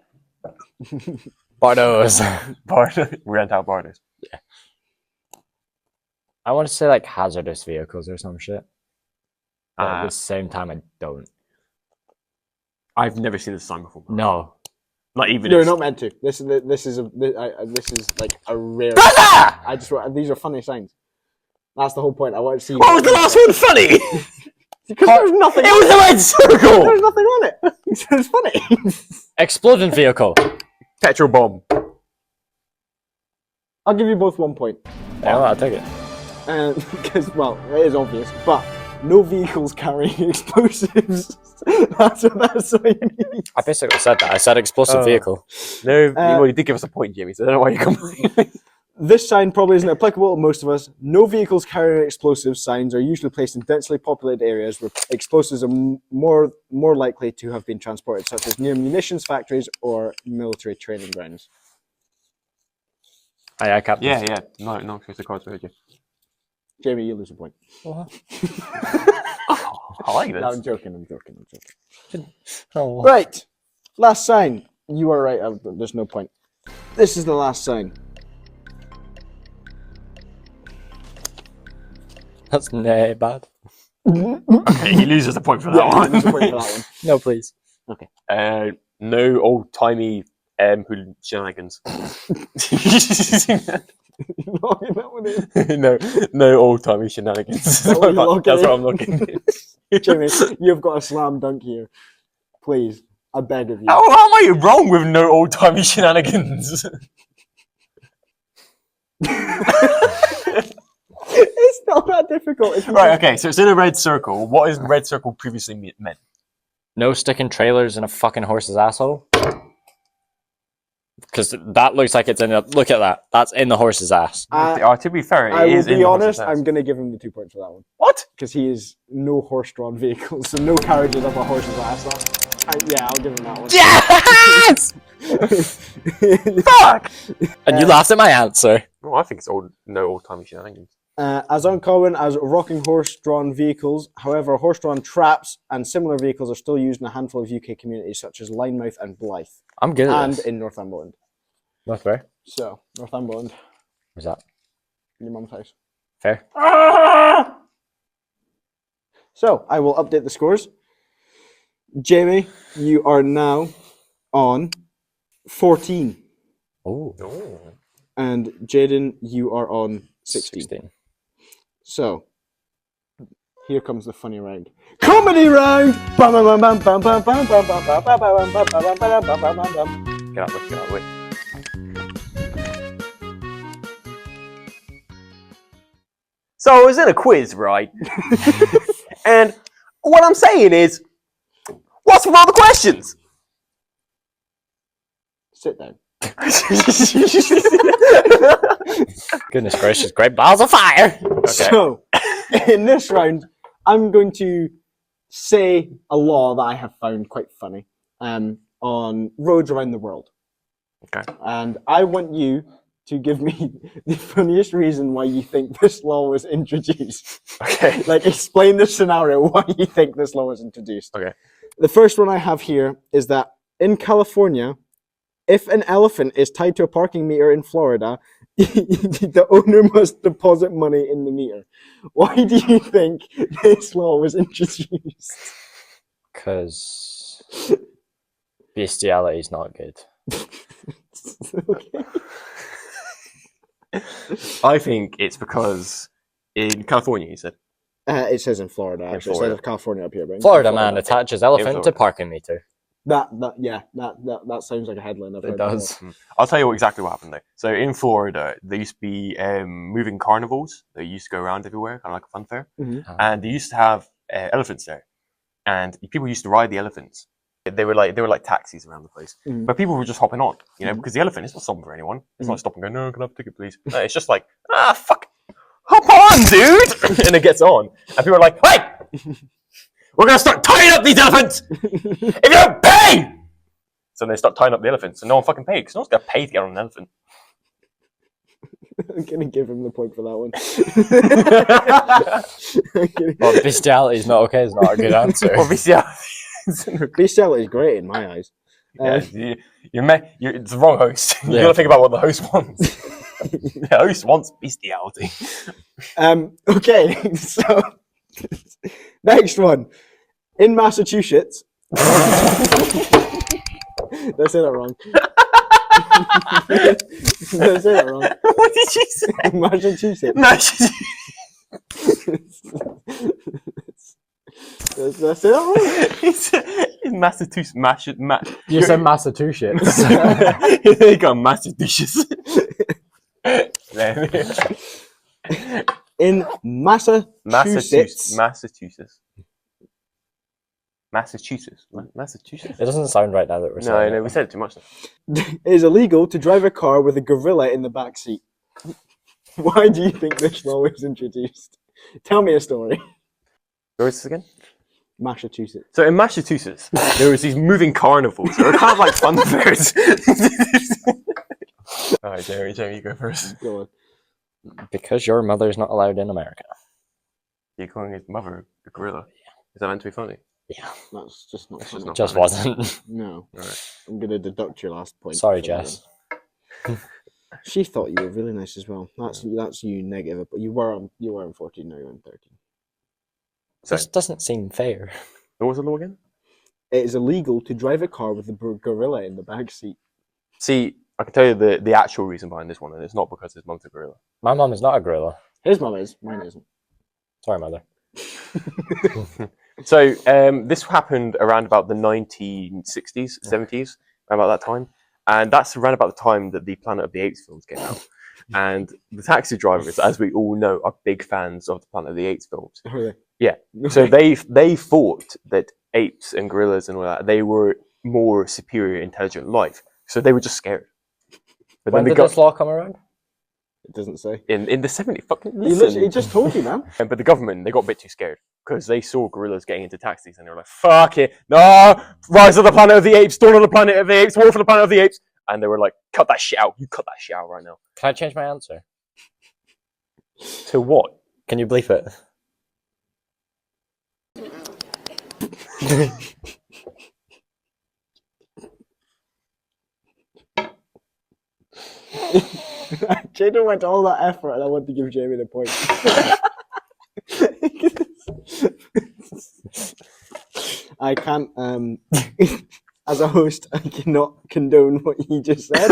Bardos. Bardos. We rent out Bardos. Yeah. I want to say like hazardous vehicles or some shit. But at the same time, I don't. I've never seen this sign before. No. Not even. You're not meant to. This is like a rare. These are funny signs. That's the whole point. I want to see. What was the last one funny? Because there's nothing. It was a red circle. There's nothing on it. It's funny. Exploding vehicle. Petrol bomb. I'll give you both 1 point. Yeah, I'll take it. Because, well, it is obvious, but no vehicles carrying explosives. That's what you mean. I basically said that. I said explosive vehicle. No, well, you did give us a point, Jimmy, so I don't know why you're complaining. This sign probably isn't applicable to most of us. No vehicles carrying explosives signs are usually placed in densely populated areas where explosives are more likely to have been transported, such as near munitions factories or military training grounds. Aye, Captain. Yeah. No, because the cards heard you. Jamie, you lose a point. I like this. No, I'm joking. Oh. Right, last sign. You are right. There's no point. This is the last sign. That's nay bad. Okay, he loses a point for that Yeah, one. there's a point for that one. No, please. No old-timey shenanigans. Locking that one in. no old-timey shenanigans. That's what you're That's locking what in. I'm looking at. Jimmy, you've got a slam dunk here. Please, I beg of you. How am I wrong with no old-timey shenanigans? It's not that difficult. If you Right, okay, so it's in a red circle. What is the red circle previously meant? No sticking trailers in a fucking horse's asshole. Because that looks like it's in a... Look at that. That's in the horse's ass. To be fair, I it will is in be the honest, horse's ass. I'm going to give him the 2 points for that one. What? Because he is no horse-drawn vehicle, so no carriages up a horse's ass. Yeah, I'll give him that one. Yes! Fuck! And you laughed at my answer. Well, I think it's no old-timey shenanigans. As uncommon as rocking horse-drawn vehicles, however, horse-drawn traps and similar vehicles are still used in a handful of UK communities, such as Linemouth and Blyth, I'm good at and this. in Northumberland. That's fair. So, Northumberland, Where's that? your mum's house. Fair. So, I will update the scores. Jamie, you are now on 14. Oh. And Jaden, you are on 16. So, here comes the funny round. Comedy round! Bam, bam, bam, bam, bam, bam, bam, bam, bam, bam, bam, bam, bam, bam, bam, bam, bam, bam. Get out of the way. So I was in a quiz, right? And what I'm saying is, what's with all the questions? Sit down. Goodness gracious, great balls of fire! Okay. So, in this round, I'm going to say a law that I have found quite funny on roads around the world. Okay. And I want you to give me the funniest reason why you think this law was introduced. Okay. Like, explain the scenario why you think this law was introduced. Okay. The first one I have here is that in California, if an elephant is tied to a parking meter in Florida, the owner must deposit money in the meter. Why do you think this law was introduced? Because bestiality is not good. Okay. I think it's because in California, you said. It says in Florida, actually. Florida. It says California up here. But in Florida man attaches elephant Florida. to parking meter. That sounds like a headline. I've It heard does. I'll tell you exactly what happened though. So in Florida, there used to be moving carnivals that used to go around everywhere, kind of like a fun fair. Mhm. And they used to have elephants there, and people used to ride the elephants. They were like taxis around the place, Mhm. but people were just hopping on, you know, because the elephant is not stopping for anyone. It's not stopping, going, no, can I have a ticket, please? No, it's just like, fuck, hop on, dude, and it gets on, and people are like, hey, we're gonna start tying up these elephants if you don't pay. So they start tying up the elephants, and no one fucking paid because no one's gonna pay to get on an elephant. I'm gonna give him the point for that one. Well, bestiality is not okay. It's not a good answer. Obviously, yeah. Bestiality is great in my eyes. It's the wrong host. You Yeah. gotta think about what the host wants. The host wants bestiality. Okay, so next one. In Massachusetts. Did I say that wrong? Did I say that wrong? What did you say? Massachusetts. Did I say that wrong? It's Massachusetts. You said Massachusetts. There you go, Massachusetts. In Massachusetts. It doesn't sound right now that we're saying No, it. we said it too much. It is illegal to drive a car with a gorilla in the back seat. Why do you think this law was introduced? Tell me a story. Where is this again? Massachusetts. So in Massachusetts, there was these moving carnivals. They were kind of like fun fairs. All right, Jeremy, you go first. Go on. Because your mother's not allowed in America. You're calling his mother a gorilla. Is that meant to be funny? Yeah. That's just not. That's funny. just not Just funny. wasn't. No. Alright. I'm gonna deduct your last point. Sorry, for that Jess. one. She thought you were really nice as well. That's you negative, but you were on 14, now you're on 13. So, This doesn't seem fair. what was the law again? It is illegal to drive a car with a gorilla in the back seat. See, I can tell you the actual reason behind this one, and it's not because his mum's a gorilla. My mum is not a gorilla. His mum is, mine isn't. Sorry, mother. So this happened around about the 1960s, 70s, around about that time. And that's around about the time that the Planet of the Apes films came out. And the taxi drivers, as we all know, are big fans of the Planet of the Apes films. Are they? Yeah. So they thought that apes and gorillas and all that, they were more superior intelligent life. So they were just scared. But When then did this law come around? It doesn't say. in the 70s, fucking He listen. literally just told you, man. But the government, they got a bit too scared because they saw gorillas getting into taxis and they were like, fuck it, no, Rise of the Planet of the Apes, Dawn of the Planet of the Apes, War for the Planet of the Apes. And they were like, cut that shit out. You cut that shit out right now. Can I change my answer? To what? Can you bleep it? Jaden went to all that effort and I want to give Jamie the point. I can't, as a host, I cannot condone what he just said.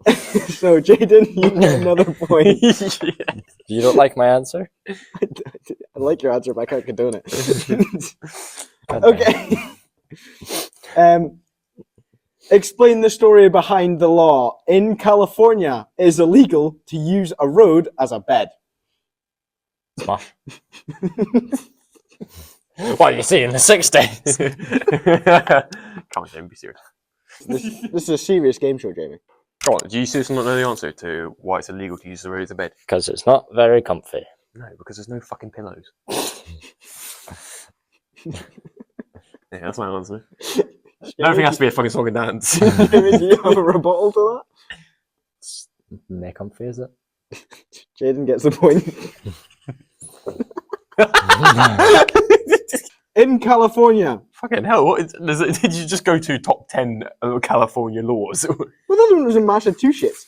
So, Jaden, you get another point. You don't like my answer? I like your answer, but I can't condone it. God damn. Okay. Explain the story behind the law. In California, it is illegal to use a road as a bed. Smash. What you see in the 60s? Come on, Jamie, be serious. This is a serious game show, Jamie. Come on, do you seriously not know the answer to why it's illegal to use the road as a bed? Because it's not very comfy. No, because there's no fucking pillows. Yeah, that's my answer. Everything has to be a fucking song and dance. Jamie, do you have a rebuttal to Near comfy, is it? that? Jaden gets the point. In California. Fucking hell, what is, did you just go to top 10 California laws? Well, the other one was in Massachusetts.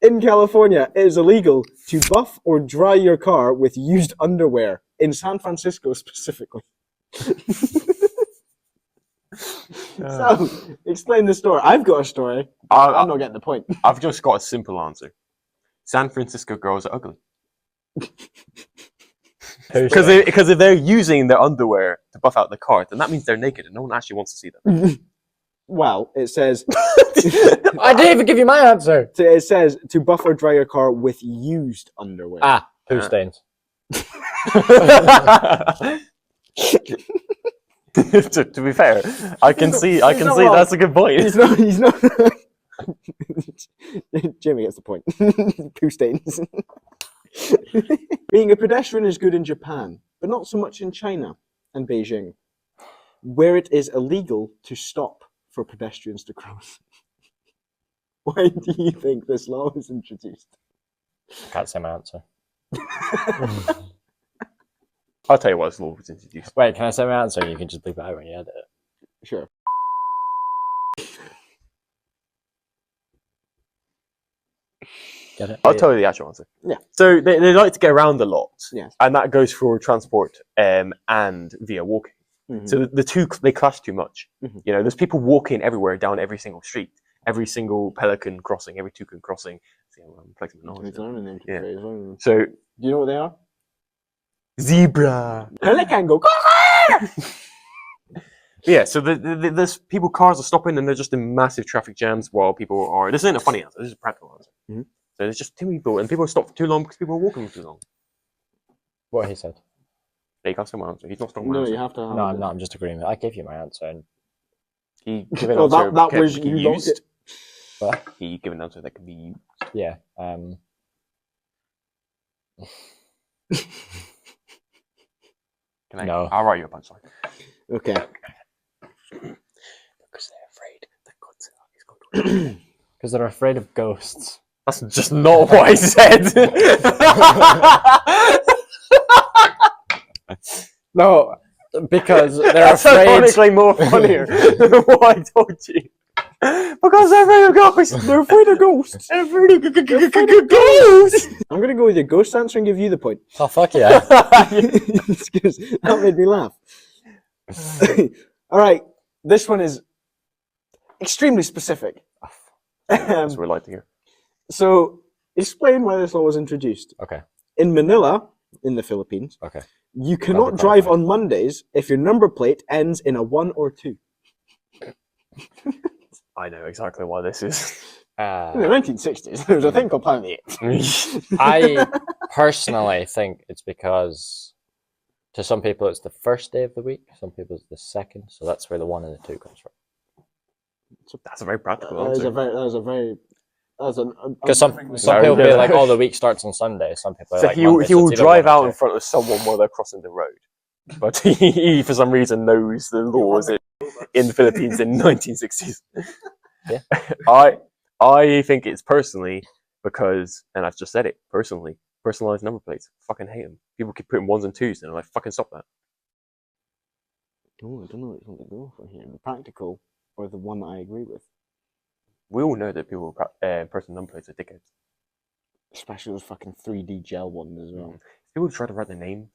In California, it is illegal to buff or dry your car with used underwear. In San Francisco, specifically. So, explain the story. I've got a story. I'm not getting the point. I've just got a simple answer. San Francisco girls are ugly. Because if they're using their underwear to buff out the car, then that means they're naked and no one actually wants to see them. Well, it says I didn't even give you my answer. it says to buff or dry your car with used underwear. Ah, poo stains. to be fair, I can see not wrong. that's a good point. He's not. Jimmy gets the point. Poo stains. Being a pedestrian is good in Japan, but not so much in China and Beijing, where it is illegal to stop for pedestrians to cross. Why do you think this law was introduced? I can't say my answer. I'll tell you what this law was introduced. Wait, can I say my answer? You can just bleep it out when you edit it. Sure. Get it? I'll tell you the actual answer. Yeah. So they like to get around a lot. Yes. And that goes for transport and via walking. Mhm. So the two, they clash too much. Mhm. You know, there's people walking everywhere down every single street, every single Pelican crossing, every toucan crossing. See, I'm flexing my knowledge It's there. learning them. Yeah. It's learning them. So, Do you know what they are? zebra. Pelican go. Yeah, so there's people, cars are stopping and they're just in massive traffic jams while people are. This isn't a funny answer, this is a practical answer. Mhm. So there's just too many people, and people stop for too long because people are walking for too long. What he said. There you can't say my answer. He's not stopping my No, answer. you have to. Have No, I'm not. I'm just agreeing. I gave you my answer. And Can you give an Well, answer that can was be you locked used? it. What? Can you give an answer that can be used? Yeah. Can I? No. I'll write you a punchline. Okay. Because they're afraid that Godzilla is going to. Because they're afraid of ghosts. That's just not what I said. No, because they're That's afraid. ironically more funnier than what I told you. Because they're afraid of ghosts. They're afraid of ghosts. They're afraid of ghosts. I'm going to go with your ghost answer and give you the point. Oh fuck yeah! Because that made me laugh. All right, this one is extremely specific. That's what we like to hear. So, explain why this law was introduced. Okay. In Manila, in the Philippines, Okay. you cannot drive on Mondays if your number plate ends in a 1 or 2. I know exactly why this is. In the 1960s, there was a thing called Planet 8. I personally think it's because to some people it's the first day of the week, some people it's the second, so that's where the 1 and the 2 comes from. That's a very practical That was answer. Because some people be like, "Oh, the week starts on Sunday." Some people are So like, he Monday, so will it's either drive 1 or out 2. in front of someone while they're crossing the road, but he for some reason knows the laws in the Philippines in the 1960s. Yeah. I think it's personally because, and I've just said it personally, personalized number plates. Fucking hate them. People keep putting 1s and 2s, and I'm like, fucking stop that. Oh, I don't know which one to go for here. The practical or the one that I agree with. We all know that people personal number plates are dickheads. Especially those fucking 3D gel ones as well. People try to write their names.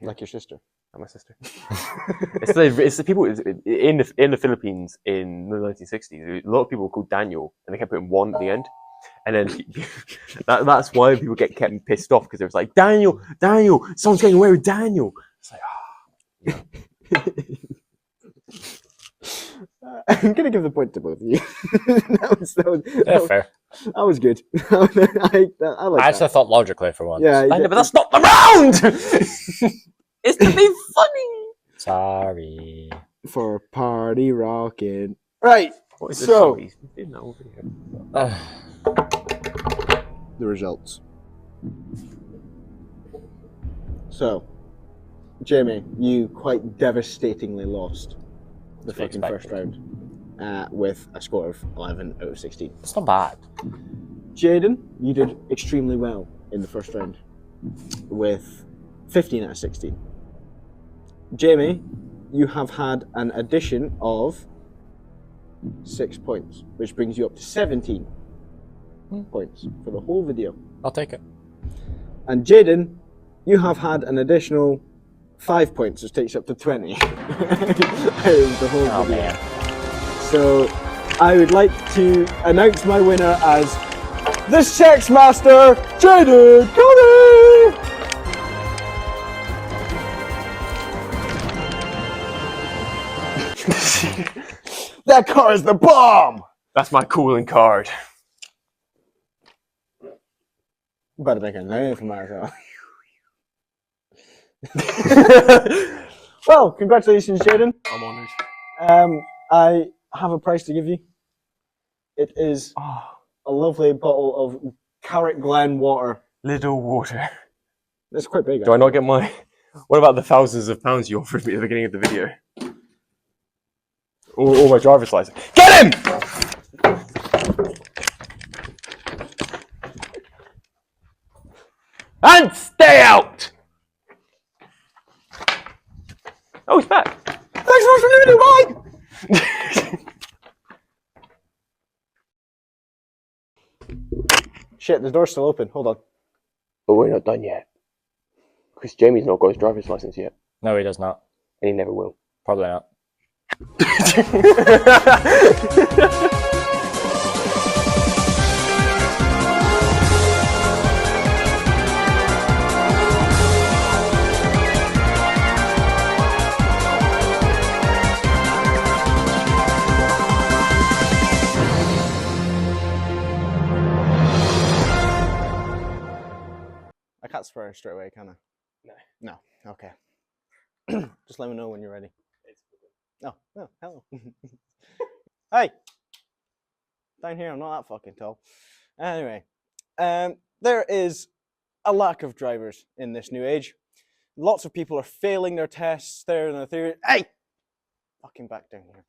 Like your sister. Like my sister. it's the people in the Philippines in the 1960s. A lot of people were called Daniel, and they kept putting 1 at the end. And then that's why people kept pissed off, because it was like, Daniel, someone's getting away with Daniel. It's like, I'm gonna give the point to both of you. Fair. That was good. I like I actually thought logically for once. Yeah, I know, but that's not the round. It's to be funny. Sorry. for party rocking. Right. What is this So- song? He's doing that over here. The results. So, Jamie, you quite devastatingly lost the To be fucking first round with a score of 11 out of 16. It's not bad. Jaden, you did extremely well in the first round with 15 out of 16. Jamie, you have had an addition of 6 points, which brings you up to 17 points for the whole video. I'll take it. And Jaden, you have had an additional 5 points, which takes you up to 20 out of the whole Oh video. man. So I would like to announce my winner as the Sex Master, Jaden Cody! That car is the bomb! That's my cooling card. Better make a name for myself. Well, congratulations, Jaden. I'm honoured. I have a prize to give you. It is a lovely bottle of Carrot Glen water. Little water. It's quite big. Do I not get my... What about the thousands of pounds you offered me at the beginning of the video? Or my driver's license. Get him! And stay out! Oh, he's back. Thanks so much for leaving it, bye! Shit, the door's still open. Hold on. But we're not done yet. Because Jamie's not got his driver's license yet. No, he does not. And he never will. Probably not. I can't swear straight away, can I? No. No. Okay. Just let me know when you're ready. Oh, hello. Hey! Down here, I'm not that fucking tall. Anyway, there is a lack of drivers in this new age. Lots of people are failing their tests there in the theory. Hey! Fucking back down here.